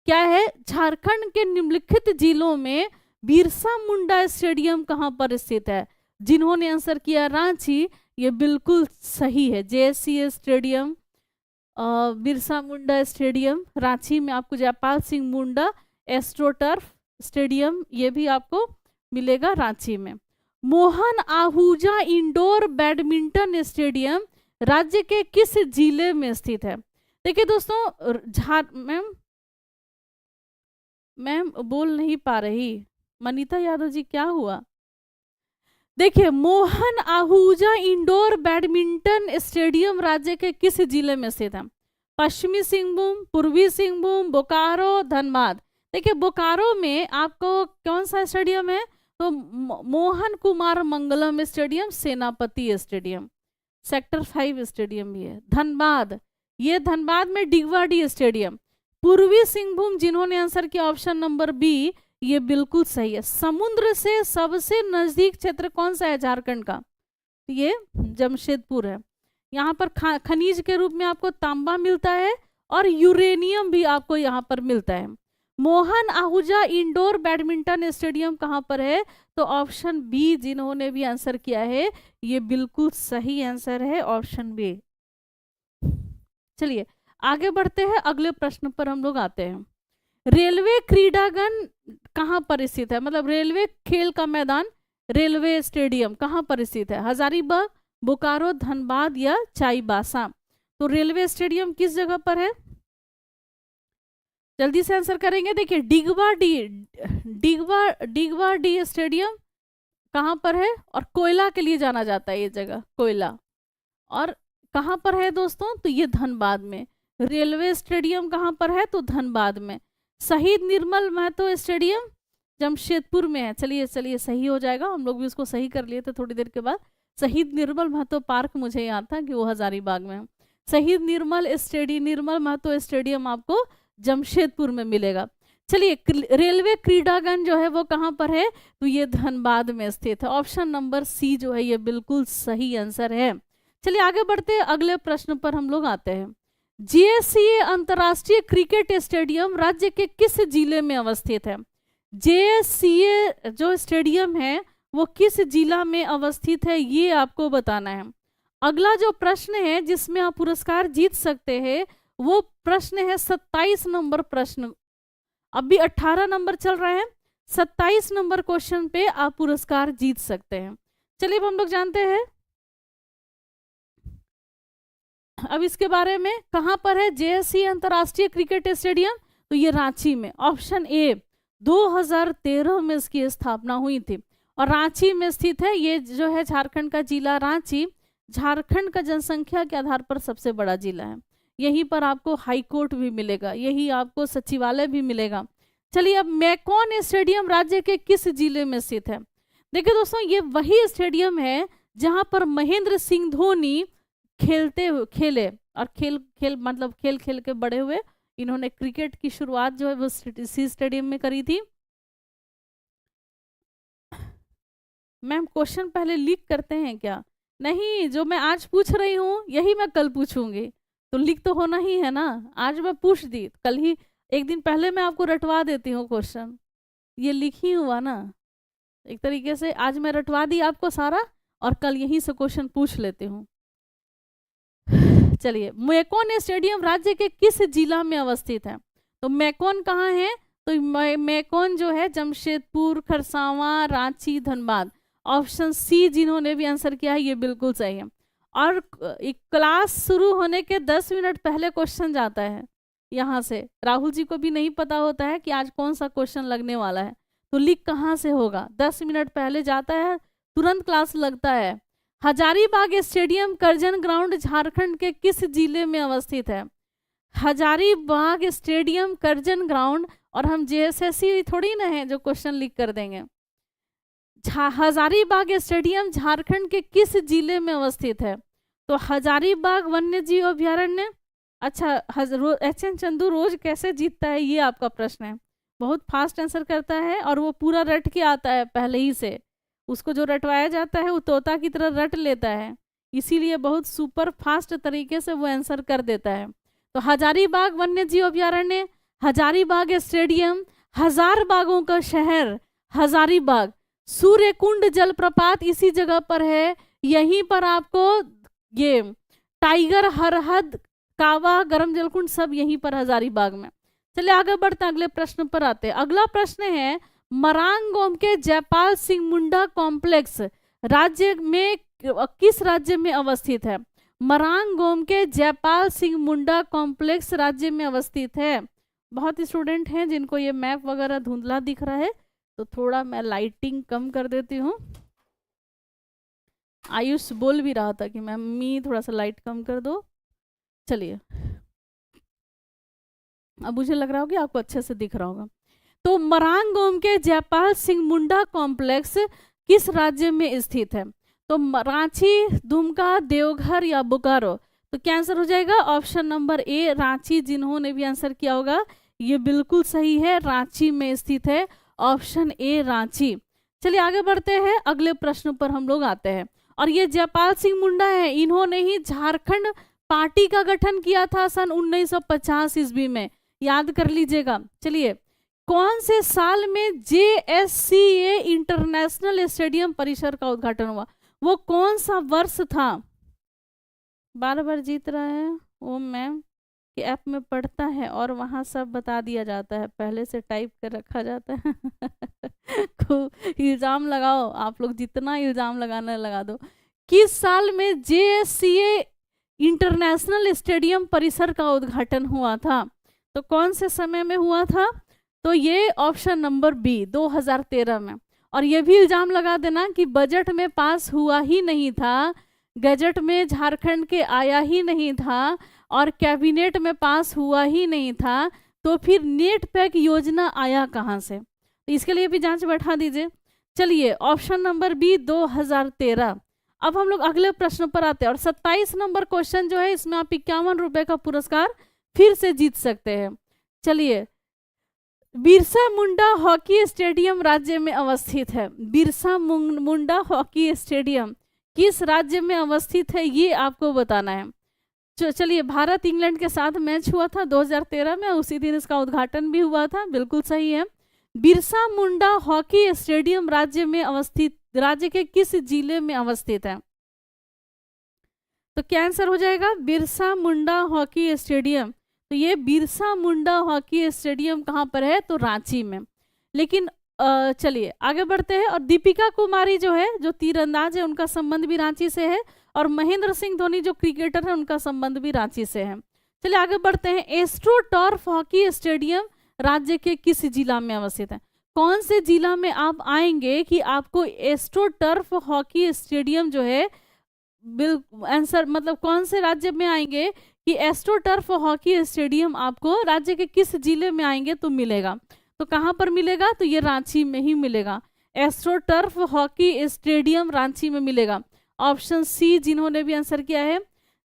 क्या है? झारखंड के निम्नलिखित जिलों में बिरसा मुंडा स्टेडियम कहाँ पर स्थित है? जिन्होंने आंसर किया रांची, ये बिल्कुल सही है। JSC stadium, Birsa Munda stadium, Ranchi में आपको जयपाल सिंह मुंडा एस्ट्रोटर्फ स्टेडियम, ये भी आपको मिलेगा रांची में। Mohan Ahuja indoor badminton stadium राज्य के किस जिले में स्थित है? देखिए दोस्तों, मैम बोल नहीं पा रही। मनीता यादव जी क्या हुआ? देखिए, Mohan Ahuja indoor badminton stadium राज्य के किस जिले में स्थित है? पश्चिमी सिंहभूम, पूर्वी सिंहभूम, बोकारो, धनबाद। देखिए, बोकारो में आपको कौन सा स्टेडियम है? तो मोहन कुमार मंगलम स्टेडियम, सेनापति स्टेडियम, सेक्टर 5 स्टेडियम भी है। धनबाद, ये धनबाद में डिगवाडी स्टेडियम। पूर्वी सिंहभूम जिन्होंने आंसर किया ऑप्शन नंबर बी, ये बिल्कुल सही है। समुद्र से सबसे नजदीक क्षेत्र कौन सा है झारखंड का? ये जमशेदपुर है। यहाँ पर खनिज के रूप में आपको तांबा मिलता है और यूरेनियम भी आपको यहाँ पर मिलता है। Mohan Ahuja indoor badminton stadium कहाँ पर है? तो ऑप्शन बी जिन्होंने भी आंसर किया है, ये बिल्कुल सही आंसर है, ऑप्शन बी। चलिए आगे बढ़ते हैं, अगले प्रश्न पर हम लोग आते हैं। रेलवे क्रीडांगन कहाँ पर स्थित है? मतलब रेलवे खेल का मैदान, रेलवे स्टेडियम कहाँ पर स्थित है? हजारीबाग, बोकारो, धनबाद या चाईबासा? तो रेलवे स्टेडियम किस जगह पर है? जल्दी से आंसर करेंगे। देखिए, डिगवा डी स्टेडियम कहाँ पर है? और कोयला के लिए जाना जाता है ये जगह, कोयला। और कहाँ पर है दोस्तों? तो ये धनबाद में। रेलवे स्टेडियम कहाँ पर है? तो धनबाद में। शहीद निर्मल महतो स्टेडियम जमशेदपुर में है। चलिए सही हो जाएगा, हम लोग भी उसको सही कर लिए थे थोड़ी देर के बाद। शहीद निर्मल महतो पार्क मुझे याद था कि वो हजारीबाग में है। शहीद निर्मल महतो स्टेडियम आपको जमशेदपुर में मिलेगा। चलिए, रेलवे क्रीडांगन जो है वो कहाँ पर है? तो ये धनबाद में स्थित है। ऑप्शन नंबर सी जो है ये बिल्कुल सही आंसर है। चलिए आगे बढ़ते हैं, अगले प्रश्न पर हम लोग आते हैं। जेएससीए अंतर्राष्ट्रीय क्रिकेट स्टेडियम राज्य के किस जिले में अवस्थित है? जेएससीए जो स्टेडियम है वो किस जिला में अवस्थित है, ये आपको बताना है। अगला जो प्रश्न है जिसमें आप पुरस्कार जीत सकते हैं वो प्रश्न है 27 नंबर प्रश्न। अभी 18 नंबर चल रहा है, 27 नंबर क्वेश्चन पे आप पुरस्कार जीत सकते हैं। चलिए अब हम लोग जानते हैं अब इसके बारे में। कहां पर है जेएससी अंतर्राष्ट्रीय क्रिकेट स्टेडियम? तो ये रांची में। ऑप्शन ए, 2013 में इसकी स्थापना हुई थी और रांची में स्थित है। ये जो है झारखंड का जिला रांची, झारखंड का जनसंख्या के आधार पर सबसे बड़ा जिला है। यहीं पर आपको हाई कोर्ट भी मिलेगा, यही आपको सचिवालय भी मिलेगा। चलिए, अब मैकॉन स्टेडियम राज्य के किस जिले में स्थित है? देखिए दोस्तों, ये वही स्टेडियम है जहां पर महेंद्र सिंह धोनी खेले और खेल के बड़े हुए। इन्होंने क्रिकेट की शुरुआत जो है वो इसी स्टेडियम में करी थी। मैम क्वेश्चन पहले लिख करते हैं क्या? नहीं, जो मैं आज पूछ रही हूँ यही मैं कल पूछूंगी, तो लिख तो होना ही है ना। आज मैं पूछ दी, कल ही एक दिन पहले मैं आपको रटवा देती हूँ क्वेश्चन, ये लिख ही हुआ ना। एक तरीके से आज मैं रटवा दी आपको सारा और कल यहीं से क्वेश्चन पूछ लेती हूँ। चलिए, मैकॉन स्टेडियम राज्य के किस जिला में अवस्थित है? तो मैकॉन कहाँ है? तो मैकॉन जो है जमशेदपुर, खरसावां, रांची, धनबाद। ऑप्शन सी जिन्होंने भी आंसर किया है ये बिल्कुल सही है। और क्लास शुरू होने के 10 मिनट पहले क्वेश्चन जाता है, यहाँ से राहुल जी को भी नहीं पता होता है कि आज कौन सा क्वेश्चन लगने वाला है, तो लिख कहाँ से होगा? 10 मिनट पहले जाता है, तुरंत क्लास लगता है। हजारीबाग स्टेडियम करजन ग्राउंड झारखंड के किस जिले में अवस्थित है? हजारीबाग स्टेडियम करजन ग्राउंड, और हम जेएसएससी थोड़ी ना है जो क्वेश्चन लिख कर देंगे। हजारीबाग स्टेडियम झारखंड के किस जिले में अवस्थित है? तो हजारीबाग वन्य जीव अभ्यारण्य। अच्छा, एच.एन. चंदू रोज कैसे जीतता है, ये आपका प्रश्न है। बहुत फास्ट आंसर करता है और वो पूरा रट के आता है पहले ही से। उसको जो रटवाया जाता है वो तोता की तरह रट लेता है, इसीलिए बहुत सुपर फास्ट तरीके से वो आंसर कर देता है। तो हजारीबाग वन्य जीव अभ्यारण्य, हजारीबाग स्टेडियम, हजार बागों का शहर हजारीबाग, सूर्यकुंड जलप्रपात इसी जगह पर है। यहीं पर आपको ये टाइगर, हरहद, कावा, गरम जलकुंड सब यहीं पर हजारीबाग में। चलिए आगे बढ़ते हैं, अगले प्रश्न पर आते हैं। अगला प्रश्न है, मरांगगोम के जयपाल सिंह मुंडा कॉम्प्लेक्स राज्य में किस राज्य में अवस्थित है? मरांगगोम के जयपाल सिंह मुंडा कॉम्प्लेक्स राज्य में अवस्थित है। बहुत स्टूडेंट हैं जिनको ये मैप वगैरह धुंधला दिख रहा है, तो थोड़ा मैं लाइटिंग कम कर देती हूँ। आयुष बोल भी रहा था कि मम्मी थोड़ा सा लाइट कम कर दो। चलिए, अब मुझे लग रहा होगा आपको अच्छे से दिख रहा होगा। तो मरांगगोम के जयपाल सिंह मुंडा कॉम्प्लेक्स किस राज्य में स्थित है? तो रांची, दुमका, देवघर या बोकारो? तो क्या आंसर हो जाएगा? Option number A Ranchi. जिन्होंने भी आंसर किया होगा ये बिल्कुल सही है, रांची में स्थित है, ऑप्शन ए रांची। चलिए आगे बढ़ते हैं, अगले प्रश्न पर हम लोग आते हैं। और ये जयपाल सिंह मुंडा है, इन्होंने ही झारखंड पार्टी का गठन किया था सन 1950 ईस्वी में, याद कर लीजिएगा। चलिए, कौन से साल में JSCA इंटरनेशनल स्टेडियम परिसर का उद्घाटन हुआ? वो कौन सा वर्ष था? बार बार जीत रहा है वो मैम कि ऐप में पढ़ता है और वहाँ सब बता दिया जाता है, पहले से टाइप कर रखा जाता है। इल्ज़ाम लगाओ, आप लोग जितना इल्ज़ाम लगाना लगा दो। किस साल में JSCA इंटरनेशनल स्टेडियम परिसर का उद्घाटन हुआ था? तो कौन से समय में हुआ था? तो ये ऑप्शन नंबर बी 2013 में। और ये भी इल्ज़ाम लगा देना कि बजट में पास हुआ ही नहीं था, गजट में झारखंड के आया ही नहीं था, और कैबिनेट में पास हुआ ही नहीं था, तो फिर नेट पैक योजना आया कहाँ से? तो इसके लिए भी जांच बैठा दीजिए। चलिए, ऑप्शन नंबर बी 2013। अब हम लोग अगले प्रश्न पर आते हैं, और 27 नंबर क्वेश्चन जो है इसमें आप 51 रुपए का पुरस्कार फिर से जीत सकते हैं। चलिए, बिरसा मुंडा हॉकी स्टेडियम राज्य में अवस्थित है। बिरसा मुंडा हॉकी स्टेडियम किस राज्य में अवस्थित है, ये आपको बताना है। चलिए, भारत इंग्लैंड के साथ मैच हुआ था 2013 में, उसी दिन इसका उद्घाटन भी हुआ था, बिल्कुल सही है। बिरसा मुंडा हॉकी स्टेडियम राज्य में अवस्थित, राज्य के किस जिले में अवस्थित है? तो क्या आंसर हो जाएगा? Birsa Munda hockey stadium. तो ये बिरसा मुंडा हॉकी स्टेडियम कहाँ पर है? तो रांची में। लेकिन चलिए आगे बढ़ते हैं। और दीपिका कुमारी जो है, जो तीरंदाज है, उनका संबंध भी रांची से है, और महेंद्र सिंह धोनी जो क्रिकेटर है उनका संबंध भी रांची से है। चलिए आगे बढ़ते हैं। एस्ट्रो टर्फ हॉकी स्टेडियम राज्य के किस जिला में अवस्थित है? कौन से जिला में आप आएंगे कि आपको एस्ट्रो टर्फ हॉकी स्टेडियम जो है, आंसर मतलब कौन से राज्य में आएंगे कि एस्ट्रो टर्फ हॉकी स्टेडियम आपको राज्य के किस जिले में आएंगे तो मिलेगा? तो कहाँ पर मिलेगा? तो ये रांची में ही मिलेगा। Astro turf hockey stadium Ranchi में मिलेगा, ऑप्शन सी। जिन्होंने भी आंसर किया है,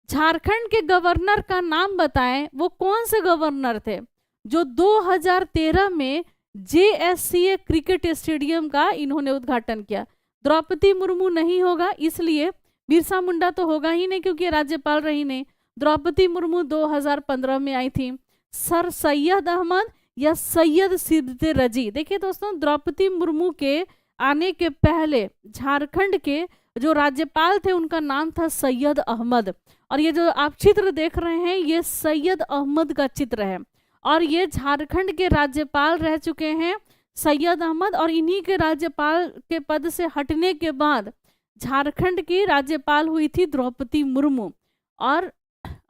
झारखंड के गवर्नर का नाम बताएं, वो कौन से गवर्नर थे जो 2013 में JSCA क्रिकेट स्टेडियम का इन्होंने उद्घाटन किया? द्रौपदी मुर्मू नहीं होगा, इसलिए बिरसा मुंडा तो होगा ही नहीं क्योंकि राज्यपाल रही नहीं। द्रौपदी मुर्मू 2015 में आई थी। सर सैयद अहमद या सैयद सिद्दे रजी? देखिए दोस्तों, द्रौपदी मुर्मू के आने के पहले झारखंड के जो राज्यपाल थे उनका नाम था सैयद अहमद, और ये जो आप चित्र देख रहे हैं ये सैयद अहमद का चित्र है, और ये झारखंड के राज्यपाल रह चुके हैं सैयद अहमद। और इन्हीं के राज्यपाल के पद से हटने के बाद झारखंड की राज्यपाल हुई थी द्रौपदी मुर्मू। और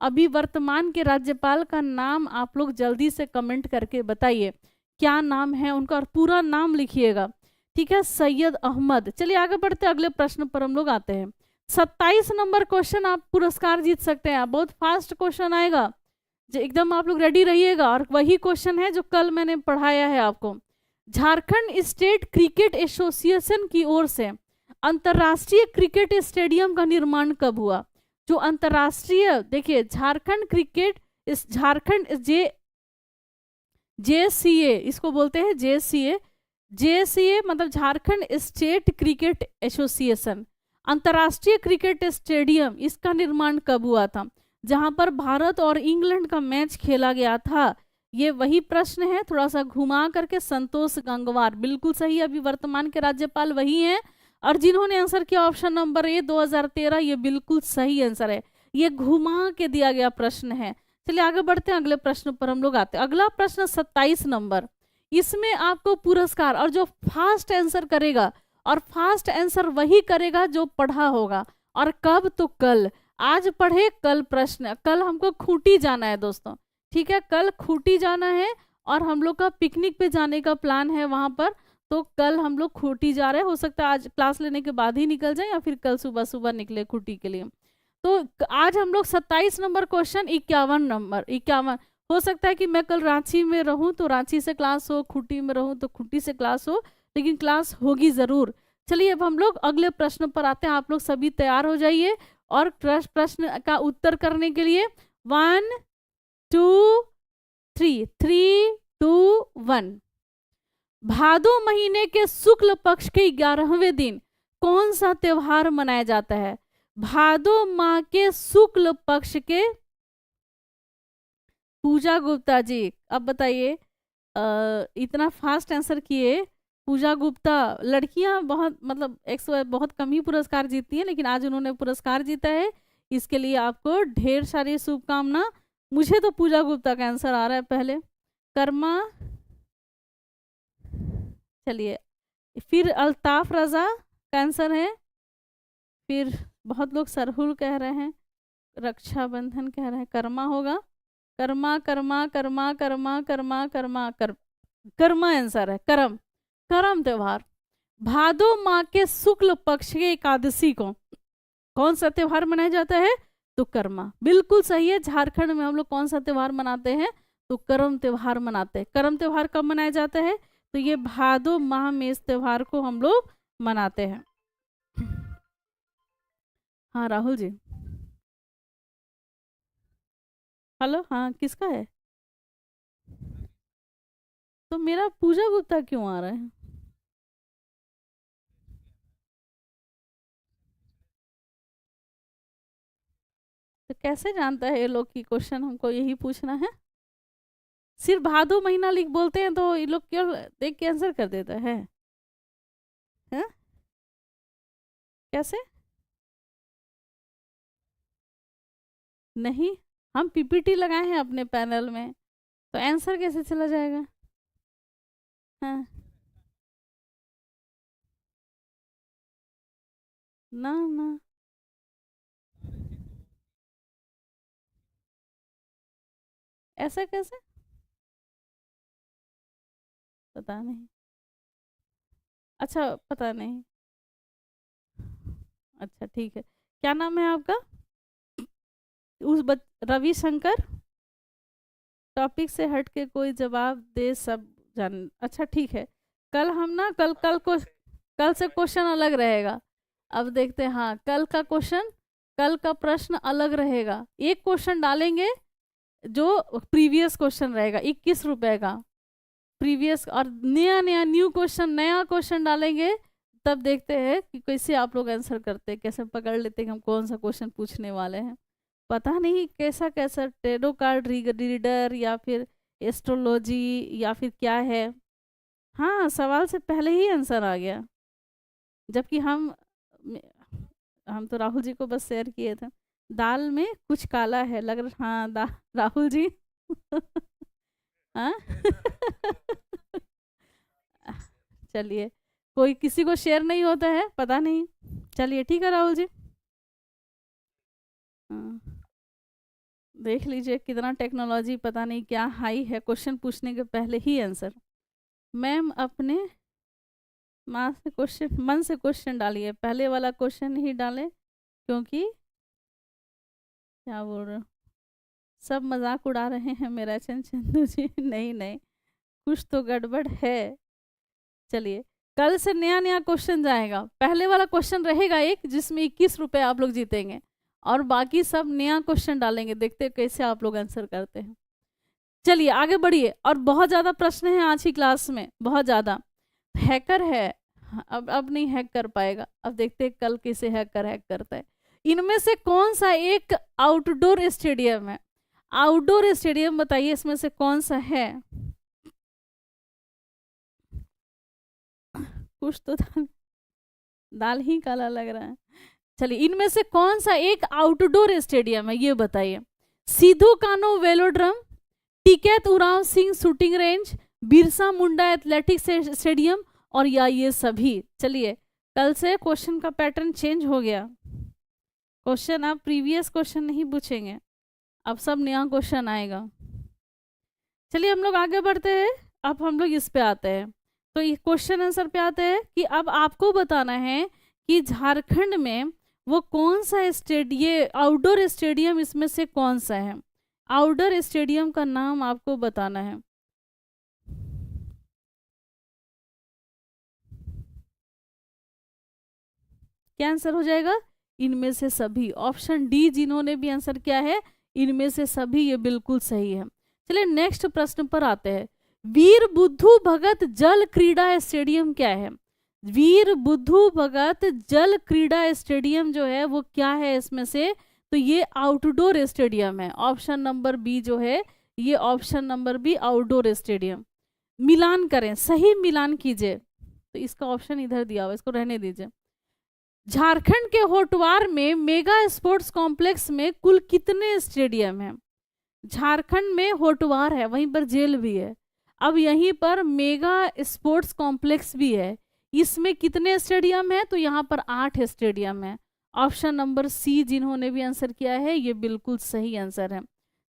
अभी वर्तमान के राज्यपाल का नाम आप लोग जल्दी से कमेंट करके बताइए क्या नाम है उनका, और पूरा नाम लिखिएगा, ठीक है। सैयद अहमद। चलिए आगे बढ़ते हैं, अगले प्रश्न पर हम लोग आते हैं। 27 नंबर क्वेश्चन आप पुरस्कार जीत सकते हैं। बहुत फास्ट क्वेश्चन आएगा, जो एकदम आप लोग रेडी रहिएगा। और वही क्वेश्चन है जो कल मैंने पढ़ाया है आपको। झारखंड स्टेट क्रिकेट एसोसिएशन की ओर से अंतर्राष्ट्रीय क्रिकेट स्टेडियम का निर्माण कब हुआ? जो अंतर्राष्ट्रीय, देखिए झारखंड क्रिकेट, इस झारखंड जेसीए इसको बोलते हैं, जेसीए मतलब झारखंड स्टेट क्रिकेट एसोसिएशन। अंतर्राष्ट्रीय क्रिकेट स्टेडियम, इसका निर्माण कब हुआ था? जहां पर भारत और इंग्लैंड का मैच खेला गया था। ये वही प्रश्न है, थोड़ा सा घुमा करके। संतोष गंगवार, बिल्कुल सही। अभी वर्तमान के राज्यपाल वही हैं। और जिन्होंने आंसर किया ऑप्शन नंबर ए 2013, ये बिल्कुल सही आंसर है। ये घुमा के दिया गया प्रश्न है। चलिए आगे बढ़ते हैं, अगले प्रश्न पर हम लोग आते हैं। अगला प्रश्न 27 नंबर, इसमें आपको पुरस्कार, और जो फास्ट आंसर करेगा, और फास्ट आंसर वही करेगा जो पढ़ा होगा। और कब? तो कल। आज पढ़े, कल प्रश्न। कल हमको खूंटी जाना है दोस्तों, ठीक है। कल खूंटी जाना है और हम लोग का पिकनिक पे जाने का प्लान है वहां पर। तो कल हम लोग खूंटी जा रहे हैं। हो सकता है आज क्लास लेने के बाद ही निकल जाए, या फिर कल सुबह सुबह निकले खूंटी के लिए। तो आज हम लोग 27 नंबर क्वेश्चन, 51 नंबर, 51। हो सकता है कि मैं कल रांची में रहूं तो रांची से क्लास हो, खूंटी में रहूं तो खूंटी से क्लास हो, लेकिन क्लास होगी जरूर। चलिए अब हम लोग अगले प्रश्न पर आते हैं। आप लोग सभी तैयार हो जाइए और प्रश्न का उत्तर करने के लिए 1 2 3 3 2 1। भादो महीने के शुक्ल पक्ष के 11वें दिन कौन सा त्योहार मनाया जाता है? भादो माह के शुक्ल पक्ष के, पूजा गुप्ता जी अब बताइए। इतना फास्ट आंसर किए पूजा गुप्ता। लड़कियां बहुत, मतलब 100 बहुत कम ही पुरस्कार जीतती हैं, लेकिन आज उन्होंने पुरस्कार जीता है, इसके लिए आपको ढेर सारी शुभकामना। मुझे तो पूजा गुप्ता का आंसर आ रहा है पहले। कर्मा, चलिए फिर अल्ताफ रजा का आंसर है। फिर बहुत लोग सरहुल कह रहे हैं, रक्षाबंधन कह रहे हैं, कर्मा होगा। कर्मा कर्मा कर्मा कर्मा कर्मा कर्मा कर्मा आंसर है। करम त्योहार। भादो माह के शुक्ल पक्ष के एकादशी को कौन सा त्योहार मनाया जाता है? तो कर्मा, बिल्कुल सही है। झारखंड में हम लोग कौन सा त्योहार मनाते हैं? तो करम त्योहार मनाते हैं। करम त्योहार कब मनाया जाता है? तो ये भादो माह में इस त्योहार को हम लोग मनाते हैं। हाँ राहुल जी, हेलो, हाँ किसका है? तो मेरा पूजा गुप्ता क्यों आ रहा है? तो कैसे जानता है ये लोग की क्वेश्चन हमको यही पूछना है? सिर्फ भादो महीना लिख बोलते हैं तो ये लोग क्यों देख के आंसर कर देता है? हैं? कैसे? नहीं, हम पीपीटी लगाए हैं अपने पैनल में, तो आंसर कैसे चला जाएगा? हाँ, ना ना, ऐसा कैसे? पता नहीं। अच्छा, पता नहीं। अच्छा ठीक है, क्या नाम है आपका? रविशंकर। टॉपिक से हट के कोई जवाब दे, सब जान। अच्छा ठीक है, कल हम ना, कल से क्वेश्चन अलग रहेगा। अब देखते हैं, हाँ कल का क्वेश्चन, कल का प्रश्न अलग रहेगा। एक क्वेश्चन डालेंगे जो प्रीवियस क्वेश्चन रहेगा, 21 रुपए का प्रीवियस, और नया नया न्यू क्वेश्चन, नया क्वेश्चन डालेंगे। तब देखते हैं कि कैसे आप लोग आंसर करते हैं, कैसे पकड़ लेते हैं कि हम कौन सा क्वेश्चन पूछने वाले हैं। पता नहीं कैसा कैसा टेरो कार्ड रीडर, या फिर एस्ट्रोलॉजी, या फिर क्या है। हाँ, सवाल से पहले ही आंसर आ गया, जबकि हम तो राहुल जी को बस शेयर किए थे। दाल में कुछ काला है लग रहा। हाँ राहुल जी। हाँ। चलिए, कोई किसी को शेयर नहीं होता है, पता नहीं। चलिए ठीक है राहुल जी। हाँ देख लीजिए कितना टेक्नोलॉजी पता नहीं क्या हाई है, क्वेश्चन पूछने के पहले ही आंसर। मैम अपने मन से क्वेश्चन डालिए, पहले वाला क्वेश्चन ही डालें, क्योंकि क्या बोल रहे हो, सब मजाक उड़ा रहे हैं मेरा चंदू जी। नहीं नहीं, कुछ तो गड़बड़ है। चलिए, कल से नया नया क्वेश्चन जाएगा। पहले वाला क्वेश्चन रहेगा एक, जिसमें 21 रुपए आप लोग जीतेंगे, और बाकी सब नया क्वेश्चन डालेंगे, देखते हैं कैसे आप लोग आंसर करते हैं। चलिए आगे बढ़िए। और बहुत ज़्यादा प्रश्न हैं आज की क्लास में, बहुत ज़्यादा। हैकर है, अब नहीं हैक कर पाएगा, अब देखते हैं कल कैसे हैक करता है। इनमें से कौन सा एक आउटडोर स्टेडियम है? आउटडोर स्टेडियम बताइए, इसमें से कौन सा है? कुछ तो दाल ही काला लग रहा है। चलिए, इनमें से कौन सा एक आउटडोर स्टेडियम है, ये बताइए। Sidhu Kanhu velodrome, Tikait Oraon Singh shooting range, Birsa Munda athletics stadium, और या ये सभी। चलिए, कल से क्वेश्चन का पैटर्न चेंज हो गया। क्वेश्चन अब प्रीवियस क्वेश्चन नहीं पूछेंगे, अब सब नया क्वेश्चन आएगा। चलिए हम लोग आगे बढ़ते हैं। अब हम लोग इस पे आते हैं, तो ये क्वेश्चन आंसर पे आते हैं कि अब आपको बताना है कि झारखंड में वो कौन सा स्टेडियम, आउटडोर स्टेडियम इसमें से कौन सा है। आउटडोर स्टेडियम का नाम आपको बताना है। क्या आंसर हो जाएगा? इनमें से सभी। ऑप्शन डी जिन्होंने भी आंसर किया है, इनमें से सभी, ये बिल्कुल सही है। चलिए नेक्स्ट प्रश्न पर आते हैं। वीर बुद्धू भगत जल क्रीड़ा स्टेडियम क्या है? वीर बुद्धू भगत जल क्रीड़ा स्टेडियम जो है वो क्या है इसमें से? तो ये आउटडोर स्टेडियम है। ऑप्शन नंबर बी जो है, ये option number B outdoor stadium. मिलान करें, सही मिलान कीजिए। तो इसका ऑप्शन इधर दिया हुआ, इसको रहने दीजिए। झारखंड के होटवार में मेगा स्पोर्ट्स कॉम्प्लेक्स में कुल कितने स्टेडियम हैं? झारखंड में होटवार है, वहीं पर जेल भी है, अब यहीं पर मेगा स्पोर्ट्स कॉम्प्लेक्स भी है। इसमें कितने स्टेडियम है? तो यहाँ पर 8 स्टेडियम है। ऑप्शन नंबर सी जिन्होंने भी आंसर किया है, ये बिल्कुल सही आंसर है।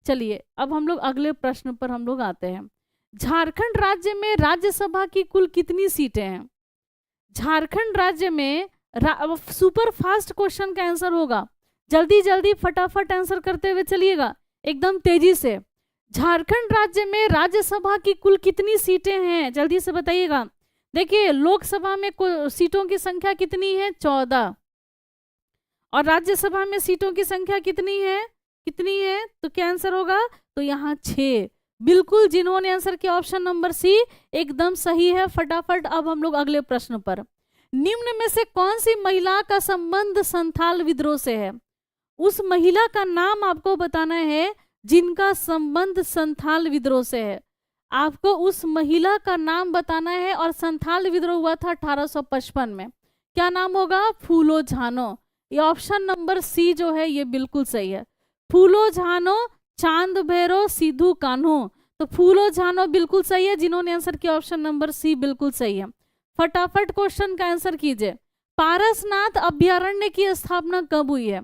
चलिए अब हम लोग अगले प्रश्न पर हम लोग आते हैं। झारखंड राज्य में राज्यसभा की कुल कितनी सीटें हैं? झारखंड राज्य में सुपर फास्ट क्वेश्चन का आंसर होगा, जल्दी जल्दी फटाफट आंसर करते हुए चलिएगा, एकदम तेजी से। झारखंड राज्य में राज्यसभा की कुल कितनी सीटें हैं? जल्दी से बताइएगा। देखिए, लोकसभा में सीटों की संख्या कितनी है? 14, और राज्यसभा में सीटों की संख्या कितनी है? तो क्या आंसर होगा? तो यहाँ 6। बिल्कुल, जिन्होंने आंसर किया ऑप्शन नंबर सी एकदम सही है। फटाफट अब हम लोग अगले प्रश्न पर। निम्न में से कौन सी महिला का संबंध संथाल विद्रोह से है? उस महिला का नाम आपको बताना है जिनका संबंध संथाल विद्रोह से है। आपको उस महिला का नाम बताना है, और संथाल विद्रोह हुआ था 1855 में। क्या नाम होगा? फूलो झानो। ये ऑप्शन नंबर सी जो है ये बिल्कुल सही है। फूलो झानो, चांद भैरो, सिद्धू कान्हू। तो फूलो झानो बिल्कुल सही है। जिन्होंने आंसर किया ऑप्शन नंबर सी बिल्कुल सही है। फटाफट क्वेश्चन का आंसर कीजिए। पारसनाथ अभ्यारण्य की स्थापना कब हुई है?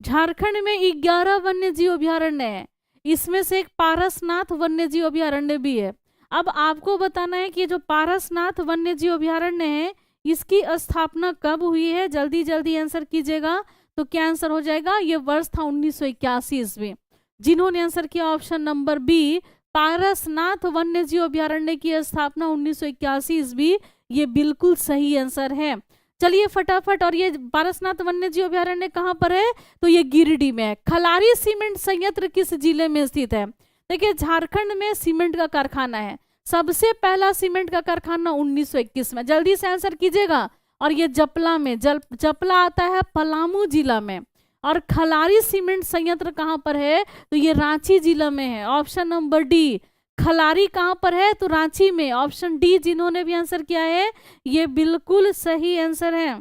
झारखंड में 11 वन्य जीव अभ्यारण्य है, इसमें से एक पारसनाथ वन्य जीव अभ्यारण्य भी है। अब आपको बताना है कि जो पारसनाथ वन्य जीव अभ्यारण्य है इसकी स्थापना कब हुई है। जल्दी जल्दी आंसर कीजिएगा। तो क्या आंसर हो जाएगा? ये वर्ष था 1981 ईस्वी। जिन्होंने आंसर किया ऑप्शन नंबर बी, पारसनाथ वन्य जीव अभ्यारण्य की स्थापना 1981 ईस्वी, ये बिल्कुल सही आंसर है। चलिए फटाफट, और ये पारसनाथ वन्य जीव अभ्यारण्य कहाँ पर है? तो ये गिरिडीह में है। खलारी सीमेंट संयंत्र किस जिले में स्थित है? देखिए, झारखंड में सीमेंट का कारखाना है। सबसे पहला सीमेंट का कारखाना 1921 में। जल्दी से आंसर कीजिएगा। और ये जपला में, जपला आता है पलामू जिला में। और खलारी सीमेंट संयंत्र कहाँ पर है? तो ये रांची जिला में है। Option number D. खलारी कहाँ पर है? तो रांची में। ऑप्शन डी जिन्होंने भी आंसर किया है ये बिल्कुल सही आंसर है।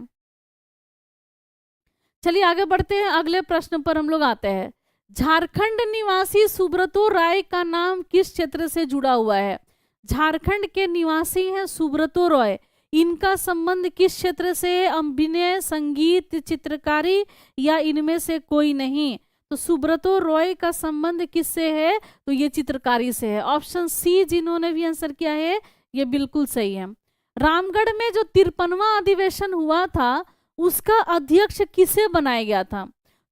चलिए आगे बढ़ते हैं, अगले प्रश्न पर हम लोग आते हैं। झारखंड निवासी सुब्रतो राय का नाम किस क्षेत्र से जुड़ा हुआ है? झारखंड के निवासी हैं सुब्रतो रॉय, इनका संबंध किस क्षेत्र से? अभिनय, संगीत, चित्रकारी, या इनमें से कोई नहीं? तो सुब्रतो रॉय का संबंध किससे है? तो ये चित्रकारी से है। ऑप्शन सी जिन्होंने भी आंसर किया है ये बिल्कुल सही है। रामगढ़ में जो 53वां अधिवेशन हुआ था उसका अध्यक्ष किसे बनाया गया था?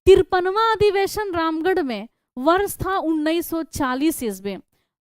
53वां अधिवेशन रामगढ़ में वर्ष था 1940 ईस्वी।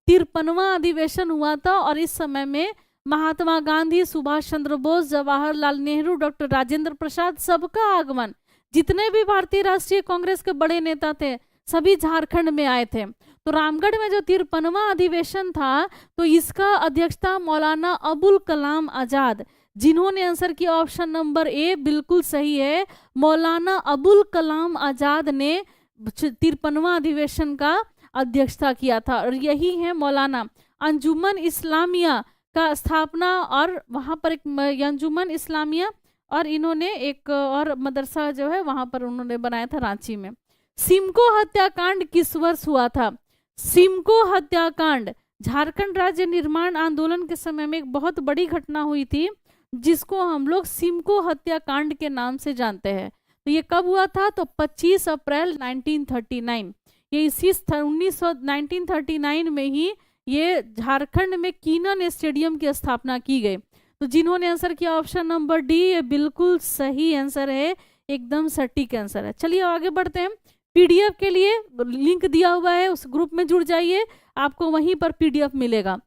53वां अधिवेशन हुआ था और इस समय में महात्मा गांधी, सुभाष चंद्र बोस, जवाहरलाल नेहरू, डॉक्टर राजेंद्र प्रसाद, सबका आगमन, जितने भी भारतीय राष्ट्रीय कांग्रेस के बड़े नेता थे सभी झारखंड में आए थे। तो रामगढ़ में जो 53वां अधिवेशन था तो इसका अध्यक्षता मौलाना अबुल कलाम आजाद, जिन्होंने आंसर किया ऑप्शन नंबर ए बिल्कुल सही है। मौलाना अबुल कलाम आजाद ने 53वां अधिवेशन का अध्यक्षता किया था और यही है मौलाना अंजुमन इस्लामिया का स्थापना, और वहाँ पर एक अंजुमन इस्लामिया और इन्होंने एक और मदरसा जो है वहाँ पर उन्होंने बनाया था रांची में। सिमको हत्याकांड किस वर्ष हुआ था? सिमको हत्याकांड झारखंड राज्य निर्माण आंदोलन के समय में एक बहुत बड़ी घटना हुई थी जिसको हम लोग सिमको हत्याकांड के नाम से जानते हैं। तो ये कब हुआ था? तो 25 अप्रैल 1939। ये इसी 1939 में ही ये झारखंड में कीनन स्टेडियम की स्थापना की गई। तो जिन्होंने आंसर किया ऑप्शन नंबर डी ये बिल्कुल सही आंसर है, एकदम सटीक आंसर है। चलिए आगे बढ़ते हैं। पीडीएफ के लिए लिंक दिया हुआ है, उस ग्रुप में जुड़ जाइए, आपको वहीं पर पीडीएफ मिलेगा।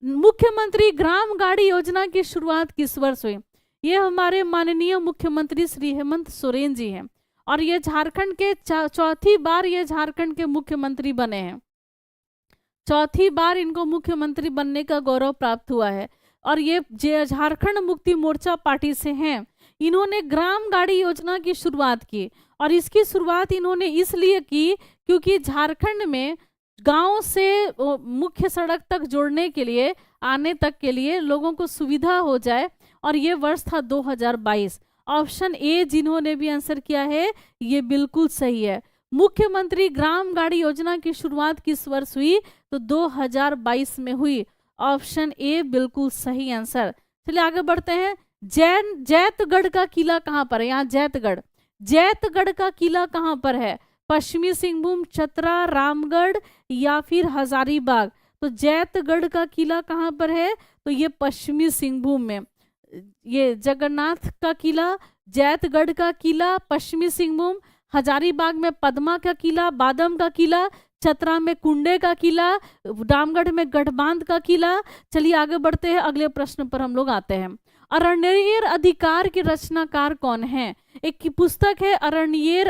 मुख्यमंत्री ग्राम गाड़ी योजना की शुरुआत किस वर्ष हुई? ये हमारे माननीय मुख्यमंत्री श्री हेमंत सोरेन जी हैं और ये झारखंड के चौथी बार ये झारखंड के मुख्यमंत्री बने हैं। चौथी बार इनको मुख्यमंत्री बनने का गौरव प्राप्त हुआ है और ये झारखंड मुक्ति मोर्चा पार्टी से हैं। इन्होंने ग्राम गाड़ी योजना की शुरुआत की और इसकी शुरुआत इन्होंने इसलिए की क्योंकि झारखंड में गांव से मुख्य सड़क तक जोड़ने के लिए, आने तक के लिए लोगों को सुविधा हो जाए, और ये वर्ष था 2022। ऑप्शन ए जिन्होंने भी आंसर किया है ये बिल्कुल सही है। मुख्यमंत्री ग्राम गाड़ी योजना की शुरुआत किस वर्ष हुई? तो 2022 में हुई। ऑप्शन ए बिल्कुल सही आंसर। चलिए आगे बढ़ते हैं। जैतगढ़ का किला कहाँ पर है? यहाँ जैतगढ़ का किला कहाँ पर है? पश्चिमी सिंहभूम, चतरा, रामगढ़ या फिर हजारीबाग? तो जैतगढ़ का किला कहाँ पर है? तो ये पश्चिमी सिंहभूम में। ये जगन्नाथ का किला, जैतगढ़ का किला पश्चिमी सिंहभूम, हजारीबाग में पद्मा का किला, बादम का किला, चतरा में कुंडे का किला, रामगढ़ में गढ़बांध का किला। चलिए आगे बढ़ते हैं, अगले प्रश्न पर हम लोग आते हैं। अरण्येर अधिकार के रचनाकार कौन है? एक की पुस्तक है अरण्येर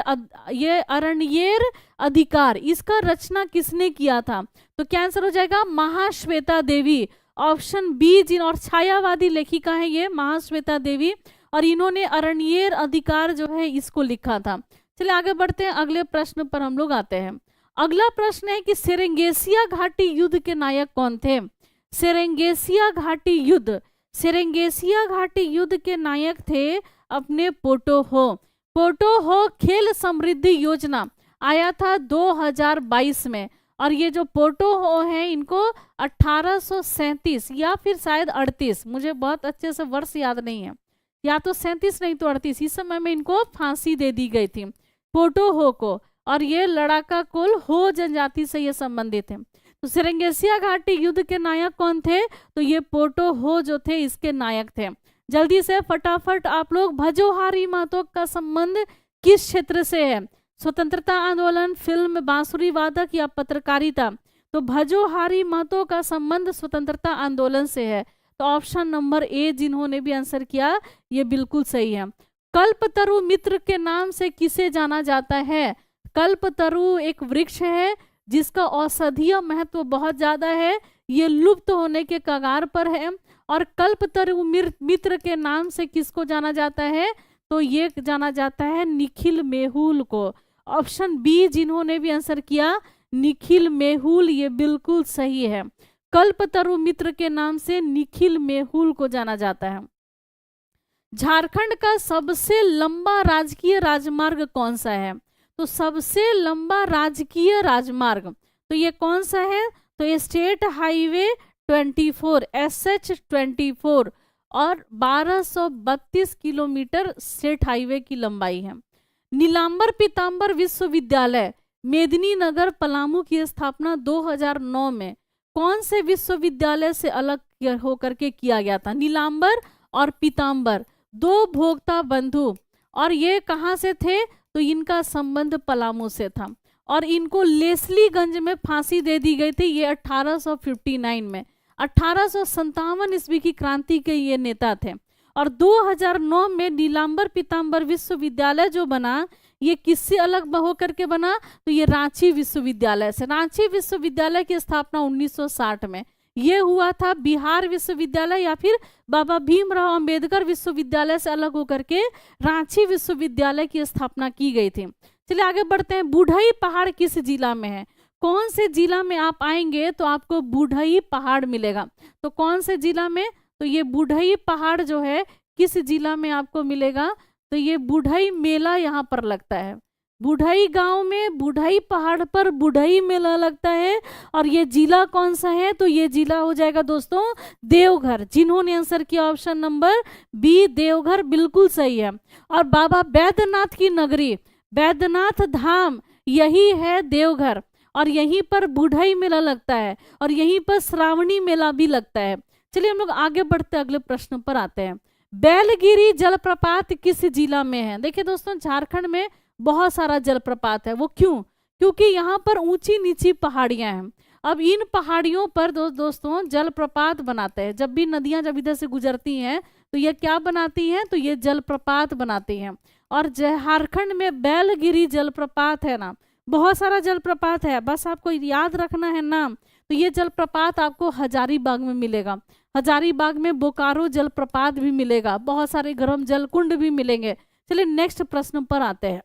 अधिकार, इसका रचना किसने किया था? तो क्या आंसर हो जाएगा? महाश्वेता देवी। ऑप्शन बी और छायावादी लेखिका है ये महाश्वेता देवी, और इन्होंने अरण्येर अधिकार जो है इसको लिखा था। चलिए आगे बढ़ते हैं, अगले प्रश्न पर हम लोग आते हैं। अगला प्रश्न है कि सेरेंगेसिया घाटी युद्ध के नायक कौन थे? सेरेंगेसिया घाटी युद्ध के नायक थे अपने पोटो हो खेल समृद्धि योजना आया था 2022 में, और ये जो पोटो हो है इनको 1837 या फिर शायद 38, मुझे बहुत अच्छे से वर्ष याद नहीं है, या तो 37 नहीं तो 38, इस समय में इनको फांसी दे दी गई थी पोटो हो को, और ये लड़ाका कुल हो जनजाति से ये संबंधित है। तो सेरेंगेसिया घाटी युद्ध के नायक कौन थे? तो ये पोटो हो जो थे इसके नायक थे। जल्दी से फटाफट आप लोग, भजोहारी महतो का संबंध किस क्षेत्र से है? स्वतंत्रता आंदोलन, फिल्म, बांसुरी वादक या पत्रकारिता? तो भजोहारी महतो का संबंध स्वतंत्रता आंदोलन से है। तो ऑप्शन नंबर ए जिन्होंने भी आंसर किया ये बिल्कुल सही है। कल्पतरु मित्र के नाम से किसे जाना जाता है? कल्पतरु एक वृक्ष है जिसका औषधीय महत्व बहुत ज्यादा है, ये लुप्त होने के कगार पर है, और कल्पतरु मित्र के नाम से किसको जाना जाता है? तो ये जाना जाता है निखिल मेहुल को। ऑप्शन बी जिन्होंने भी आंसर किया निखिल मेहुल, ये बिल्कुल सही है। कल्पतरु मित्र के नाम से निखिल मेहुल को जाना जाता है। झारखंड का सबसे लंबा राजकीय राजमार्ग कौन सा है? तो सबसे लंबा राजकीय राजमार्ग तो ये कौन सा है? तो स्टेट हाईवे 24 SH24 और 1232 किलोमीटर स्टेट हाईवे की लंबाई है। नीलांबर पीतांबर विश्वविद्यालय मेदिनीनगर पलामू की स्थापना 2009 में कौन से विश्वविद्यालय से अलग होकर के किया गया था? नीलांबर और पीतांबर, दो भोक्ता बंधु, और ये कहाँ से थे? तो इनका संबंध पलामू से था और इनको लेस्लीगंज में फांसी दे दी गई थी। ये 1859 में, 1857 ईस्वी की क्रांति के ये नेता थे। और 2009 में नीलांबर पीतांबर विश्वविद्यालय जो बना, ये किससे अलग होकर के बना? तो ये रांची विश्वविद्यालय से। रांची विश्वविद्यालय की स्थापना 1960 में, ये हुआ था बिहार विश्वविद्यालय या फिर बाबा भीमराव अंबेडकर विश्वविद्यालय से अलग होकर के रांची विश्वविद्यालय की स्थापना की गई थी। चलिए आगे बढ़ते हैं। बूढ़ई पहाड़ किस जिला में है? कौन से जिला में आप आएंगे तो आपको बूढ़ई पहाड़ मिलेगा? तो कौन से जिला में? तो ये बूढ़ई पहाड़ जो है किस जिला में आपको मिलेगा? तो ये बूढ़ई मेला यहाँ पर लगता है। बूढ़ई गांव में बूढ़ई पहाड़ पर बूढ़ई मेला लगता है। और ये जिला कौन सा है? तो ये जिला हो जाएगा दोस्तों देवघर। जिन्होंने आंसर किया ऑप्शन नंबर बी देवघर, बिल्कुल सही है। और बाबा बैद्यनाथ की नगरी, बैद्यनाथ धाम, यही है देवघर। और यहीं पर बूढ़ई मेला लगता है और यहीं पर श्रावणी मेला भी लगता है। चलिए हम लोग आगे बढ़ते अगले प्रश्न पर आते हैं। बेलगिरी जलप्रपात किस जिला में है? देखिए दोस्तों, झारखंड में बहुत सारा जलप्रपात है। वो क्यों? क्योंकि यहाँ पर ऊंची नीची पहाड़ियां हैं। अब इन पहाड़ियों पर दोस्तों जलप्रपात बनाते हैं। जब भी नदियां जब इधर से गुजरती हैं तो ये क्या बनाती हैं? तो ये जलप्रपात बनाती हैं। और झारखंड में बेलगिरी जलप्रपात है ना, बहुत सारा जलप्रपात है, बस आपको याद रखना है नाम। तो ये जलप्रपात आपको हजारीबाग में मिलेगा। हजारीबाग में बोकारो जलप्रपात भी मिलेगा, बहुत सारे गर्म जलकुंड भी मिलेंगे। चलिए नेक्स्ट प्रश्न पर आते हैं।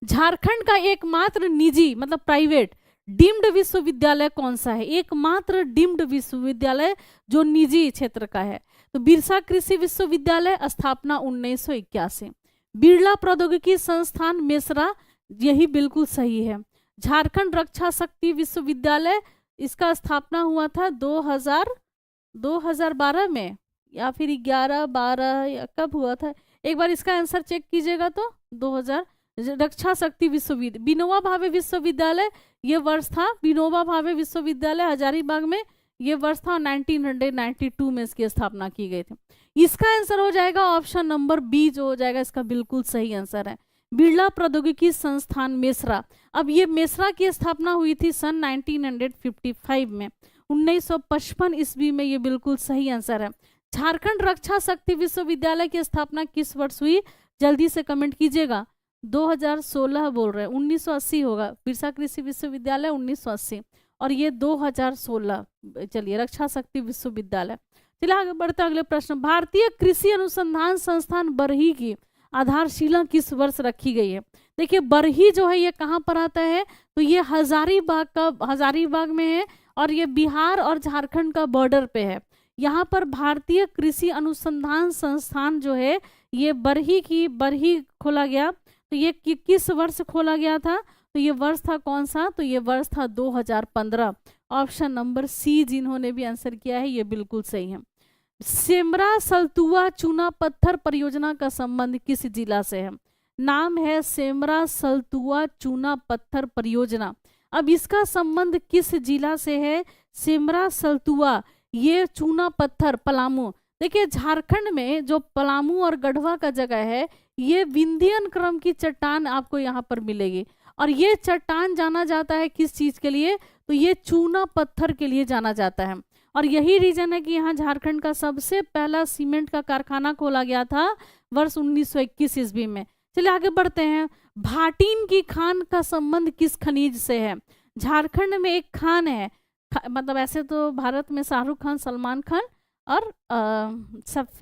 झारखंड का एकमात्र निजी मतलब प्राइवेट डीम्ड विश्वविद्यालय कौन सा है? एकमात्र डीम्ड विश्वविद्यालय जो निजी क्षेत्र का है, तो बिरसा कृषि विश्वविद्यालय, स्थापना 1981। बिरला प्रौद्योगिकी संस्थान मेसरा, यही बिल्कुल सही है। झारखंड रक्षा शक्ति विश्वविद्यालय, इसका स्थापना हुआ था 2012 में या फिर 11-12 या कब हुआ था? एक बार इसका आंसर चेक कीजिएगा तो 2000। रक्षा शक्ति विश्वविद्यालय, विनोबा भावे विश्वविद्यालय, ये वर्ष था। विनोबा भावे विश्वविद्यालय हजारीबाग में, ये वर्ष था 1992 में इसकी स्थापना की गई थी। इसका आंसर हो जाएगा ऑप्शन नंबर बी, जो हो जाएगा इसका बिल्कुल सही आंसर है, बिरला प्रौद्योगिकी संस्थान मेसरा। अब ये मेसरा की स्थापना हुई थी सन 1955 में, 1955 ईस्वी में, ये बिल्कुल सही आंसर है। झारखंड रक्षा शक्ति विश्वविद्यालय की स्थापना किस वर्ष हुई? जल्दी से कमेंट कीजिएगा। 2016 बोल रहे हैं, 1980 होगा। बिरसा कृषि विश्वविद्यालय 1980 और ये 2016। चलिए रक्षा शक्ति विश्वविद्यालय। चलिए आगे बढ़ते अगले प्रश्न। भारतीय कृषि अनुसंधान संस्थान बरही की आधारशिला किस वर्ष रखी गई है? देखिए बरही जो है ये कहाँ पर आता है? तो ये हजारीबाग में है और ये बिहार और झारखंड का बॉर्डर पे है। यहाँ पर भारतीय कृषि अनुसंधान संस्थान जो है ये बरही खोला गया। तो ये किस वर्ष खोला गया था? तो ये वर्ष था कौन सा? तो ये वर्ष था 2015। ऑप्शन नंबर सी जिन्होंने भी आंसर किया है ये बिल्कुल सही है। सेमरा सलतुआ चूना पत्थर परियोजना का संबंध किस जिला से है? नाम है सेमरा सलतुआ चूना पत्थर परियोजना। अब इसका संबंध किस जिला से है? सेमरा सलतुआ, ये चूना पत्थर पलामू। देखिए झारखंड में जो पलामू और गढ़वा का जगह है, ये विंध्यन क्रम की चट्टान आपको यहाँ पर मिलेगी। और ये चट्टान जाना जाता है किस चीज के लिए? तो ये चूना पत्थर के लिए जाना जाता है। और यही रीजन है कि यहाँ झारखंड का सबसे पहला सीमेंट का कारखाना खोला गया था वर्ष 1921 ईस्वी में। चलिए आगे बढ़ते हैं। भाटीन की खान का संबंध किस खनिज से है? झारखंड में एक खान है, मतलब ऐसे तो भारत में शाहरुख खान, सलमान खान और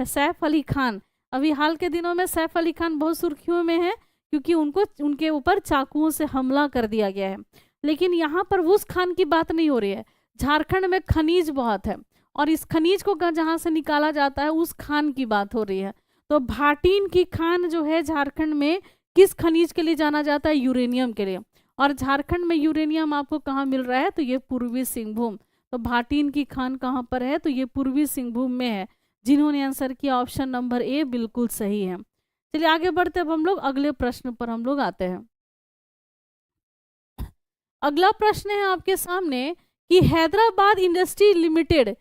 सैफ अली खान। अभी हाल के दिनों में सैफ अली खान बहुत सुर्खियों में है क्योंकि उनके ऊपर चाकुओं से हमला कर दिया गया है। लेकिन यहाँ पर उस खान की बात नहीं हो रही है। झारखंड में खनिज बहुत है और इस खनिज को जहाँ से निकाला जाता है उस खान की बात हो रही है। तो भाटीन की खान जो है झारखंड में किस खनिज के लिए जाना जाता है? यूरेनियम के लिए। और झारखंड में यूरेनियम आपको कहाँ मिल रहा है? तो ये पूर्वी सिंहभूम। तो भाटीन की खान कहाँ पर है? तो ये पूर्वी सिंहभूम में है। जिन्होंने आंसर किया ऑप्शन नंबर ए बिल्कुल सही है। चलिए आगे बढ़ते अब हम लोग अगले प्रश्न पर हम लोग आते हैं। अगला प्रश्न है आपके सामने कि हैदराबाद इंडस्ट्री लिमिटेड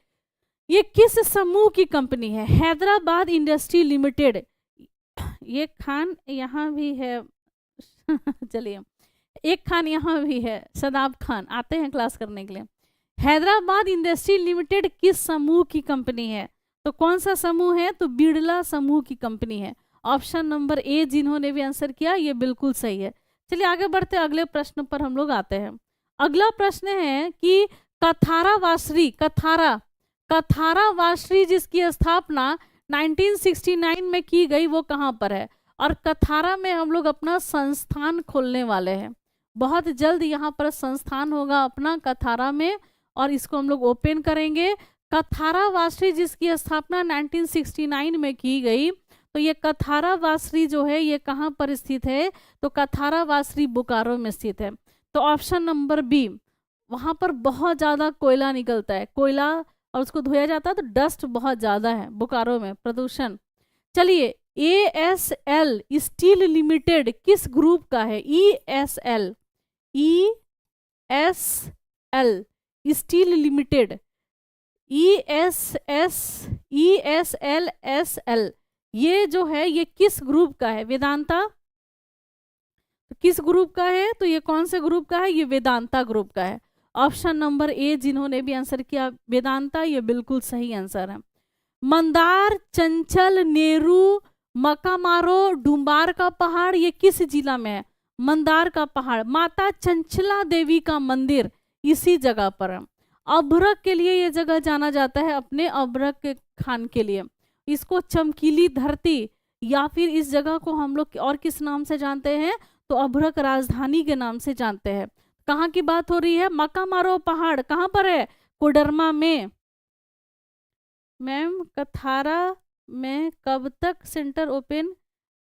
ये किस समूह की कंपनी है? हैदराबाद इंडस्ट्री लिमिटेड, ये खान यहाँ भी है चलिए, एक खान यहाँ भी है, सदाब खान आते हैं क्लास करने के लिए। हैदराबाद इंडस्ट्री लिमिटेड किस समूह की कंपनी है? तो कौन सा समूह है? तो बिड़ला समूह की कंपनी है। ऑप्शन नंबर ए जिन्होंने भी आंसर किया ये बिल्कुल सही है। चलिए आगे बढ़ते अगले प्रश्न पर हम लोग आते हैं। अगला प्रश्न है कि कथारा वासरी, कथारा वासरी जिसकी स्थापना 1969 में की गई वो कहाँ पर है? और कथारा में हम लोग अपना संस्थान खोलने वाले हैं, बहुत जल्द यहाँ पर संस्थान होगा अपना कथारा में और इसको हम लोग ओपन करेंगे। कथारा वासरी जिसकी स्थापना 1969 में की गई, तो ये कथारा वासरी जो है ये कहाँ पर स्थित है? तो कथारा वासरी बोकारो में स्थित है। तो ऑप्शन नंबर बी, वहाँ पर बहुत ज़्यादा कोयला निकलता है, कोयला, और उसको धोया जाता है तो डस्ट बहुत ज़्यादा है बोकारो में, प्रदूषण। चलिए ASL स्टील लिमिटेड किस ग्रुप का है? ESL स्टील लिमिटेड, ESL ये जो है ये किस ग्रुप का है? वेदांता। तो किस ग्रुप का है? तो ये कौन से ग्रुप का है? ये वेदांता ग्रुप का है। ऑप्शन नंबर ए जिन्होंने भी आंसर किया वेदांता, ये बिल्कुल सही आंसर है। मंदार, चंचल, नेहरू, मकामारो, डुम्बार का पहाड़ ये किस जिला में है? मंदार का पहाड़, माता चंचला देवी का मंदिर इसी जगह पर है। अभ्रक के लिए ये जगह जाना जाता है, अपने अभ्रक के खान के लिए। इसको चमकीली धरती या फिर इस जगह को हम लोग और किस नाम से जानते हैं? तो अभ्रक राजधानी के नाम से जानते हैं। कहाँ की बात हो रही है? मकामारो पहाड़ कहाँ पर है? कोडरमा में। मैम कथारा में कब तक सेंटर ओपन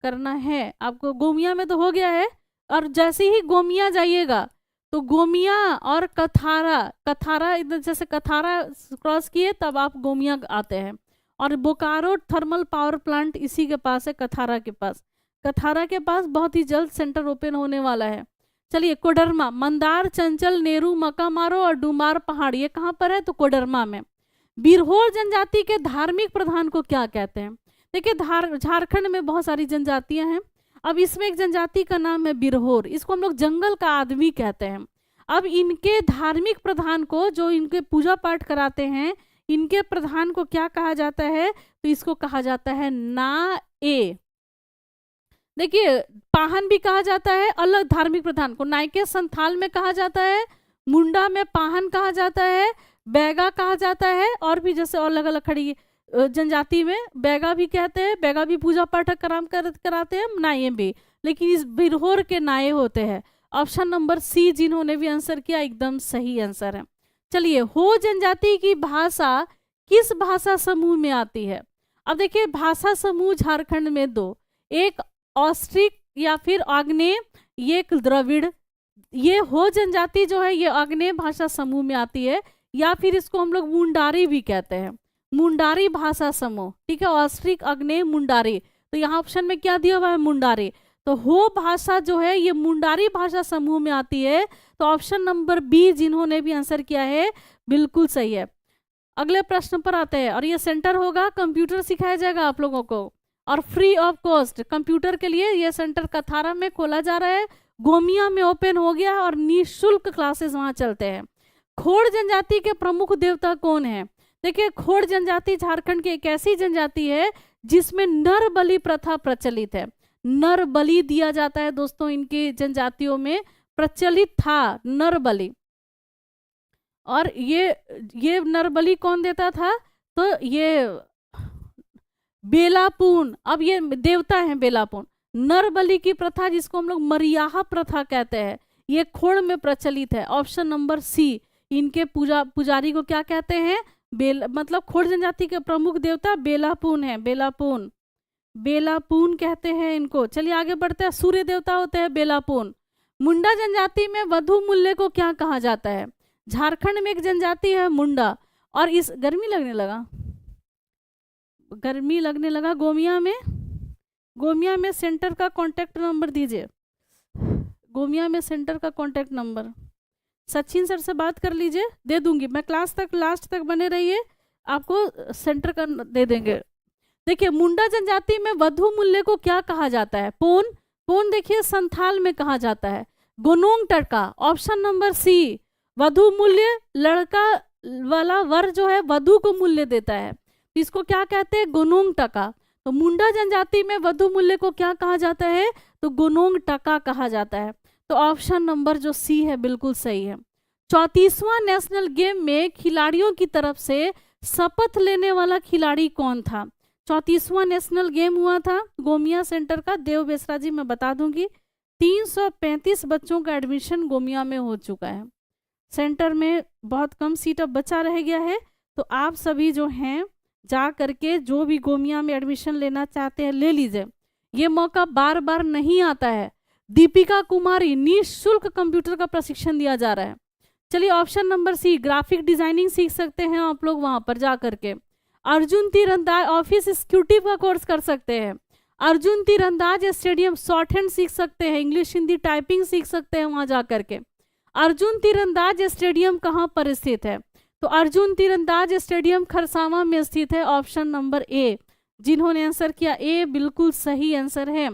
करना है आपको? गोमिया में तो हो गया है, और जैसे ही गोमिया जाइएगा तो गोमिया और कथारा इधर जैसे कथारा क्रॉस किए तब आप गोमिया आते हैं। और बोकारो थर्मल पावर प्लांट इसी के पास है, कथारा के पास। कथारा के पास बहुत ही जल्द सेंटर ओपन होने वाला है। चलिए कोडरमा, मंदार, चंचल, नेहरू, मकामारो और डुमार पहाड़ ये कहाँ पर है? तो कोडरमा में। बिरहोर जनजाति के धार्मिक प्रधान को क्या कहते हैं? देखिए झारखंड में बहुत सारी जनजातियां हैं, अब इसमें एक जनजाति का नाम है बिरहोर, इसको हम लोग जंगल का आदमी कहते हैं। अब इनके धार्मिक प्रधान को, जो इनके पूजा पाठ कराते हैं, इनके प्रधान को क्या कहा जाता है? तो इसको कहा जाता है ना ए। देखिए पाहन भी कहा जाता है, अलग धार्मिक प्रधान को नायके संथाल में कहा जाता है, मुंडा में पाहन कहा जाता है, बैगा कहा जाता है, और भी जैसे अलग अलग खड़ी जनजाति में बैगा भी कहते हैं, बैगा भी पूजा पाठ कराते हैं, नाये भी, लेकिन इस बिरहोर के नाये होते हैं। ऑप्शन नंबर सी जिन्होंने भी आंसर किया एकदम सही आंसर है। चलिए हो जनजाति की भाषा किस भाषा समूह में आती है? अब देखिए भाषा समूह झारखंड में दो, एक ऑस्ट्रिक या फिर आग्नेय, ये एक द्रविड़। ये हो जनजाति जो है ये आग्नेय भाषा समूह में आती है, या फिर इसको हम लोग मुंडारी भी कहते हैं, मुंडारी भाषा समूह। ठीक है, ऑस्ट्रिक, आग्नेय, मुंडारी। तो यहाँ ऑप्शन में क्या दिया हुआ है? मुंडारी। तो हो भाषा जो है ये मुंडारी भाषा समूह में आती है। तो ऑप्शन नंबर बी जिन्होंने भी आंसर किया है बिल्कुल सही है। अगले प्रश्न पर आते हैं, और ये सेंटर होगा, कंप्यूटर सिखाया जाएगा आप लोगों को, और फ्री ऑफ कॉस्ट कंप्यूटर के लिए ये सेंटर कथारा में खोला जा रहा है, गोमिया में ओपन हो गया और निःशुल्क क्लासेस वहां चलते हैं। खोड़ जनजाति के प्रमुख देवता कौन है? देखिए खोड़ जनजाति झारखंड की एक ऐसी जनजाति है जिसमें नर बलि प्रथा प्रचलित है, नर बलि दिया जाता है दोस्तों, इनकी जनजातियों में प्रचलित था नर बलि। और ये नर बलि कौन देता था? तो ये बेलापून, अब ये देवता है बेलापून। नर बलि की प्रथा जिसको हम लोग मरियाहा प्रथा कहते हैं, ये खोड़ में प्रचलित है। ऑप्शन नंबर सी, इनके पुजारी को क्या कहते हैं? मतलब खोड़ जनजाति के प्रमुख देवता बेलापून है, बेलापून कहते हैं इनको। चलिए आगे बढ़ते हैं, सूर्य देवता होते हैं बेलापून। मुंडा जनजाति में वधु मूल्य को क्या कहा जाता है? झारखंड में एक जनजाति है मुंडा, और इस गर्मी लगने लगा गोमिया में सेंटर का कांटेक्ट नंबर दीजिए, गोमिया में सेंटर का कांटेक्ट नंबर। सचिन सर से बात कर लीजिए, दे दूंगी मैं, क्लास तक लास्ट तक बने रहिए, आपको सेंटर का दे देंगे। देखिए मुंडा जनजाति में वधु मूल्य को क्या कहा जाता है? पोन। पोन देखिए संथाल में कहा जाता है। गोनोंग टका, ऑप्शन नंबर सी। वधु मूल्य, लड़का वाला वर जो है वधु को मूल्य देता है, इसको क्या कहते हैं? गोनोंग टका। तो मुंडा जनजाति में वधु मूल्य को क्या कहा जाता है? तो गोनोंग टका कहा जाता है। तो ऑप्शन नंबर जो सी है बिल्कुल सही है। 34वां नेशनल गेम में खिलाड़ियों की तरफ से शपथ लेने वाला खिलाड़ी कौन था? 34वां नेशनल गेम हुआ था गोमिया सेंटर का, देव बेसरा जी मैं बता दूंगी। 335 बच्चों का एडमिशन गोमिया में हो चुका है। सेंटर में बहुत कम सीट अब बचा रह गया है, तो आप सभी जो हैं जा करके जो भी गोमिया में एडमिशन लेना चाहते हैं ले लीजिए, ये मौका बार बार नहीं आता है। दीपिका कुमारी, निःशुल्क कंप्यूटर का प्रशिक्षण दिया जा रहा है। चलिए option number C, graphic designing सीख सकते हैं आप लोग वहां पर जा करके। अर्जुन तीरंदाज ऑफिस एग्जीक्यूटिव का कोर्स कर सकते हैं। अर्जुन तीरंदाज स्टेडियम शॉर्ट हैंड सीख सकते हैं, इंग्लिश हिंदी टाइपिंग सीख सकते हैं वहां जा करके। अर्जुन तीरंदाज स्टेडियम कहाँ पर स्थित है? तो अर्जुन तीरंदाज स्टेडियम खरसावां में स्थित है, ऑप्शन नंबर ए। जिन्होंने आंसर किया ए बिल्कुल सही आंसर है।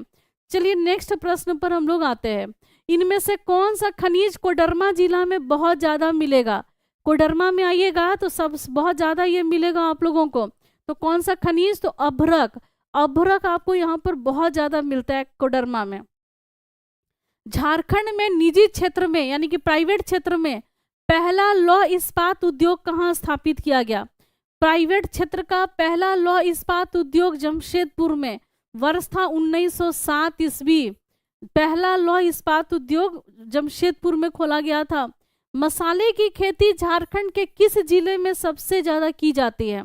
चलिए नेक्स्ट प्रश्न पर हम लोग आते हैं। इनमें से कौन सा खनिज कोडरमा जिला में बहुत ज्यादा मिलेगा? कोडरमा में आइएगा तो सब बहुत ज्यादा ये मिलेगा आप लोगों को। तो कौन सा खनिज? तो अभ्रक। अभ्रक आपको यहाँ पर बहुत ज्यादा मिलता है कोडरमा में। झारखंड में निजी क्षेत्र में यानी कि प्राइवेट क्षेत्र में पहला लौह इस्पात उद्योग कहाँ स्थापित किया गया? प्राइवेट क्षेत्र का पहला लौह इस्पात उद्योग जमशेदपुर में, वर्ष था 1907 ईस्वी। पहला लौह इस्पात उद्योग जमशेदपुर में खोला गया था। मसाले की खेती झारखंड के किस जिले में सबसे ज्यादा की जाती है?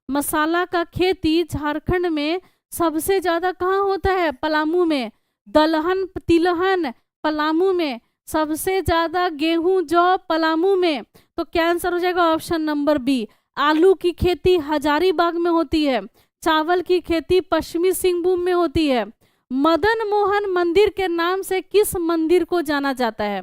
मसाला का खेती झारखंड में सबसे ज्यादा कहाँ होता है? पलामू में। दलहन तिलहन पलामू में, सबसे ज्यादा गेहूं जौ पलामू में। तो क्या आंसर हो जाएगा? Option number B. आलू की खेती हजारीबाग में होती है। चावल की खेती पश्चिमी सिंहभूम में होती है। मदन मोहन मंदिर के नाम से किस मंदिर को जाना जाता है?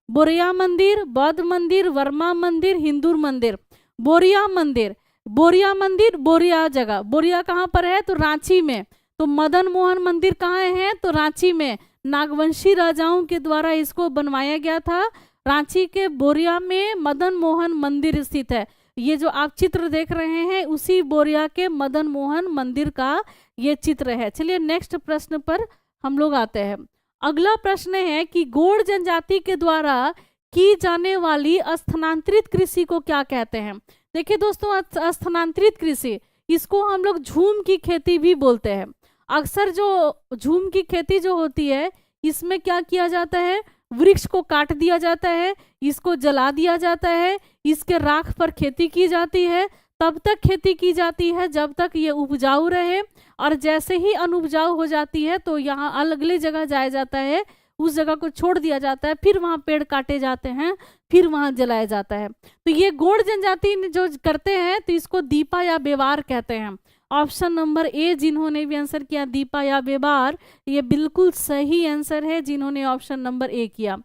बोरिया मंदिर, बौद्ध मंदिर, वर्मा मंदिर, हिंदू मंदिर। बोरिया मंदिर। बोरिया मंदिर, बोरिया जगह, बोरिया कहाँ पर है? तो रांची में। तो मदन मोहन मंदिर कहाँ है? तो रांची में। नागवंशी राजाओं के द्वारा इसको बनवाया गया था। रांची के बोरिया में मदन मोहन मंदिर स्थित है। ये जो आप चित्र देख रहे हैं उसी बोरिया के मदन मोहन मंदिर का ये चित्र है। चलिए नेक्स्ट प्रश्न पर हम लोग आते हैं। अगला प्रश्न है कि गोंड जनजाति के द्वारा की जाने वाली स्थानांतरित कृषि को क्या कहते हैं? देखिए दोस्तों, स्थानांतरित कृषि, इसको हम लोग झूम की खेती भी बोलते हैं। अक्सर जो झूम की खेती जो होती है इसमें क्या किया जाता है? वृक्ष को काट दिया जाता है, इसको जला दिया जाता है, इसके राख पर खेती की जाती है। तब तक खेती की जाती है जब तक ये उपजाऊ रहे, और जैसे ही अनुपजाऊ हो जाती है तो यहाँ अगली जगह जाया जाता है, उस जगह को छोड़ दिया जाता है, फिर वहाँ पेड़ काटे जाते हैं, फिर वहाँ जलाया जाता है। तो ये गोंड जनजाति जो करते हैं तो इसको दीपा या बेवार कहते हैं। ऑप्शन नंबर ए, जिन्होंने भी आंसर किया दीपा या बेवार, ये बिल्कुल सही आंसर है जिन्होंने ऑप्शन नंबर ए किया।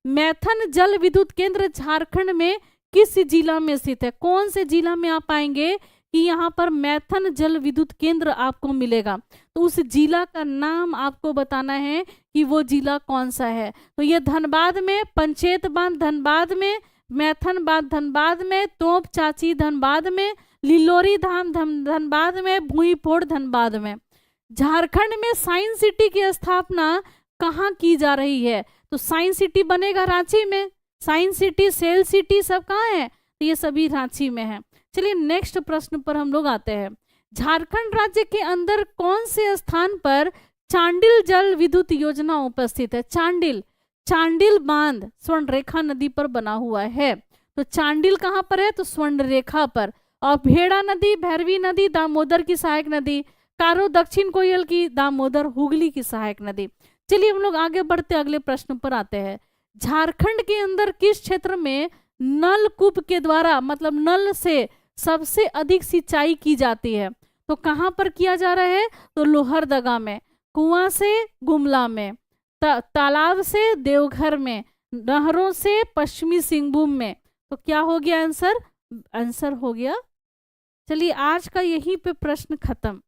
मैथन जल विद्युत केंद्र झारखंड में किस जिला में स्थित है? कौन से जिला में आप पाएंगे कि यहाँ पर मैथन जल विद्युत केंद्र आपको मिलेगा? तो उस जिला का नाम आपको बताना है कि वो जिला कौन सा है। तो ये धनबाद में, पंचेत बांध धनबाद में, मैथन बांध धनबाद में, तोप चाची धनबाद में, लिलोरी धाम धनबाद में, भूईपोड़ धनबाद में। झारखंड में साइंस सिटी की स्थापना कहाँ की जा रही है? तो साइंस सिटी बनेगा रांची में। साइंस सिटी, सेल सिटी सब कहाँ है? तो ये सभी रांची में है। चलिए नेक्स्ट प्रश्न पर हम लोग आते हैं। झारखंड राज्य के अंदर कौन से स्थान पर चांडिल जल विद्युत योजना उपस्थित है? चांडिल, चांडिल बांध स्वर्णरेखा नदी पर बना हुआ है। तो चांडिल कहाँ पर है? तो स्वर्णरेखा पर। और भेड़ा नदी, भैरवी नदी, दामोदर की सहायक नदी, कारो दक्षिण कोयल की, दामोदर हुगली की सहायक नदी। चलिए हम लोग आगे बढ़ते अगले प्रश्न पर आते हैं। झारखंड के अंदर किस क्षेत्र में नलकूप के द्वारा, मतलब नल से सबसे अधिक सिंचाई की जाती है? तो कहाँ पर किया जा रहा है? तो लोहरदगा में। कुआं से गुमला में, तालाब से देवघर में, नहरों से पश्चिमी सिंहभूम में। तो क्या हो गया आंसर? आंसर हो गया। चलिए आज का यहीं पे प्रश्न खत्म।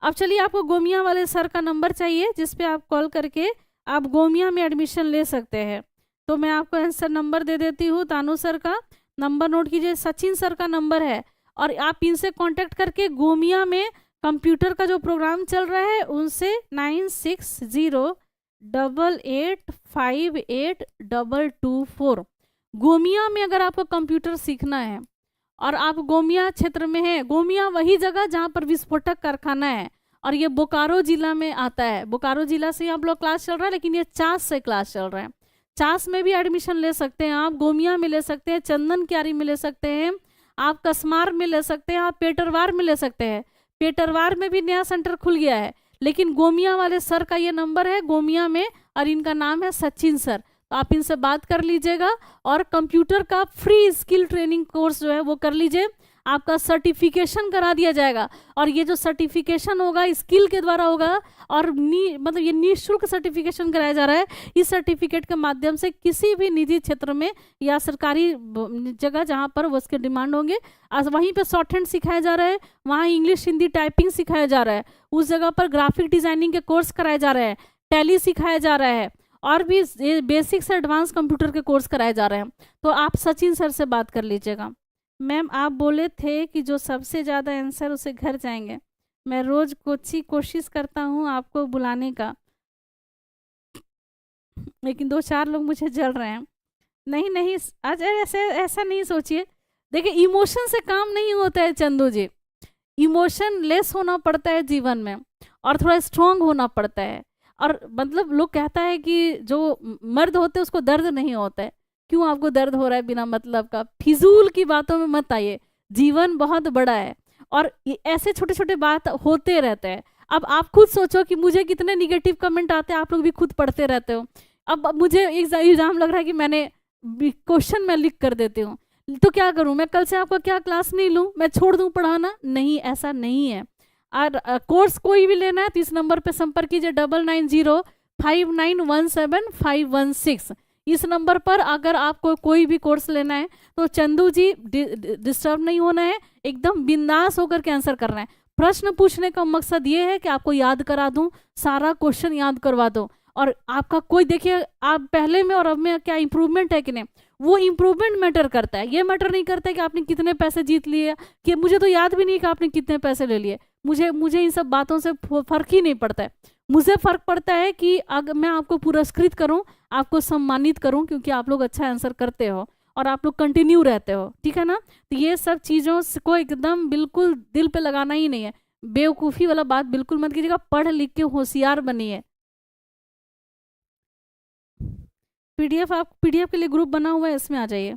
अब चलिए, आपको गोमिया वाले सर का नंबर चाहिए जिस पे आप कॉल करके आप गोमिया में एडमिशन ले सकते हैं। तो मैं आपको आंसर नंबर दे देती हूँ। तानू सर का नंबर नोट कीजिए, सचिन सर का नंबर है, और आप इनसे कांटेक्ट करके गोमिया में कंप्यूटर का जो प्रोग्राम चल रहा है उनसे 9608858224। गोमिया में अगर आपको कंप्यूटर सीखना है और आप गोमिया क्षेत्र में हैं, गोमिया वही जगह जहाँ पर विस्फोटक कारखाना है, और ये बोकारो जिला में आता है। बोकारो जिला से आप लोग क्लास चल रहा है, लेकिन ये चास से क्लास चल रहा है। चास में भी एडमिशन ले सकते हैं आप, गोमिया में ले सकते हैं, चंदन क्यारी में ले सकते हैं, आप कसमार में ले सकते हैं, आप पेटरवार में ले सकते हैं। पेटरवार में भी नया सेंटर खुल गया है, लेकिन गोमिया वाले सर का ये नंबर है गोमिया में, और इनका नाम है सचिन सर। तो आप इनसे बात कर लीजिएगा, और कंप्यूटर का फ्री स्किल ट्रेनिंग कोर्स जो है वो कर लीजिए, आपका सर्टिफिकेशन करा दिया जाएगा। और ये जो सर्टिफिकेशन होगा स्किल के द्वारा होगा, और मतलब ये निःशुल्क सर्टिफिकेशन कराया जा रहा है। इस सर्टिफिकेट के माध्यम से किसी भी निजी क्षेत्र में या सरकारी जगह जहाँ पर उसके डिमांड होंगे, आज वहीं पे शॉर्ट हैंड सिखाया जा रहा है, वहाँ इंग्लिश हिंदी टाइपिंग सिखाया जा रहा है, उस जगह पर ग्राफिक डिजाइनिंग के कोर्स कराए जा रहे हैं, टैली सिखाया जा रहा है, और भी बेसिक से एडवांस कंप्यूटर के कोर्स कराए जा रहे हैं। तो आप सचिन सर से बात कर लीजिएगा। मैम आप बोले थे कि जो सबसे ज़्यादा आंसर उसे घर जाएंगे। मैं रोज़ कोशिश करता हूँ आपको बुलाने का, लेकिन 2-4 लोग मुझे जल रहे हैं। नहीं नहीं, आज ऐसा नहीं सोचिए। देखिए, इमोशन से काम नहीं होता है चंदू जी, इमोशन लेस होना पड़ता है जीवन में, और थोड़ा स्ट्रांग होना पड़ता है। और मतलब लोग कहता है कि जो मर्द होते हैं उसको दर्द नहीं होता है। क्यों आपको दर्द हो रहा है बिना मतलब का? फिजूल की बातों में मत आइए, जीवन बहुत बड़ा है, और ऐसे छोटे छोटे बात होते रहते हैं। अब आप खुद सोचो कि मुझे कितने निगेटिव कमेंट आते हैं, आप लोग भी खुद पढ़ते रहते हो। अब मुझे इल्ज़ाम लग रहा है कि मैंने क्वेश्चन में लिख कर देती हूँ, तो क्या करूँ मैं? कल से आपका क्या क्लास नहीं लूँ? मैं छोड़ दूँ पढ़ाना? नहीं, ऐसा नहीं है। और कोर्स कोई भी लेना है तो इस नंबर पे संपर्क कीजिए, 9905917516। इस नंबर पर अगर आपको कोई भी कोर्स लेना है तो चंदू जी डिस्टर्ब नहीं होना है, एकदम बिंदास होकर के आंसर करना है। प्रश्न पूछने का मकसद ये है कि आपको याद करा दूं, सारा क्वेश्चन याद करवा दो, और आपका कोई, देखिए आप पहले में और अब में क्या इंप्रूवमेंट है कि नहीं, वो इंप्रूवमेंट मैटर करता है। ये मैटर नहीं करता है कि आपने कितने पैसे जीत लिए, कि मुझे तो याद भी नहीं कि आपने कितने पैसे ले लिए। मुझे इन सब बातों से फर्क ही नहीं पड़ता है। मुझे फर्क पड़ता है कि अगर मैं आपको पुरस्कृत करूं, आपको सम्मानित करूं, क्योंकि आप लोग अच्छा आंसर करते हो और आप लोग कंटिन्यू रहते हो, ठीक है ना? तो ये सब चीज़ों को एकदम बिल्कुल दिल पे लगाना ही नहीं है। बेवकूफ़ी वाला बात बिल्कुल मत कीजिएगा, पढ़ लिख के होशियार बनिए। पीडीएफ के लिए ग्रुप बना हुआ है, इसमें आ जाइए।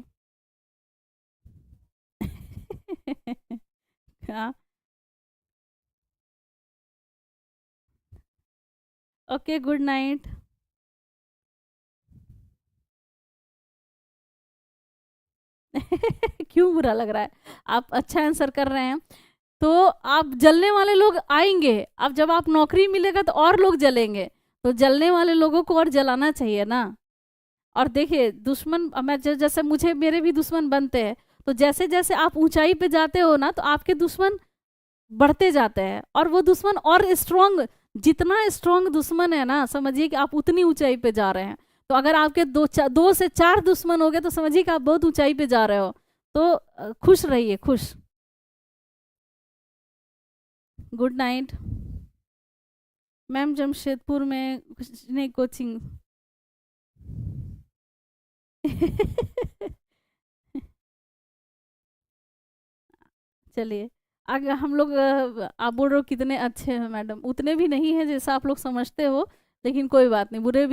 हाँ, ओके, गुड नाइट। क्यों बुरा लग रहा है? आप अच्छा आंसर कर रहे हैं, तो आप जलने वाले लोग आएंगे। अब जब आप नौकरी मिलेगा तो और लोग जलेंगे, तो जलने वाले लोगों को और जलाना चाहिए ना। और देखिए दुश्मन, मैं जैसे मुझे मेरे भी दुश्मन बनते हैं, तो जैसे जैसे आप ऊंचाई पे जाते हो ना, तो आपके दुश्मन बढ़ते जाते हैं, और वो दुश्मन और स्ट्रांग, जितना स्ट्रांग दुश्मन है ना, समझिए कि आप उतनी ऊंचाई पे जा रहे हैं। तो अगर आपके 2 से 4 दुश्मन हो गए तो समझिए कि आप बहुत ऊंचाई पे जा रहे हो। तो खुश रहिए, खुश। Good night. मैम जमशेदपुर में कुछ नहीं, कोचिंग। चलिए, आगे हम लोग आप बोल रहे हो कितने अच्छे हैं मैडम, उतने भी नहीं है जैसा आप लोग समझते हो, लेकिन कोई बात नहीं, बुरे भी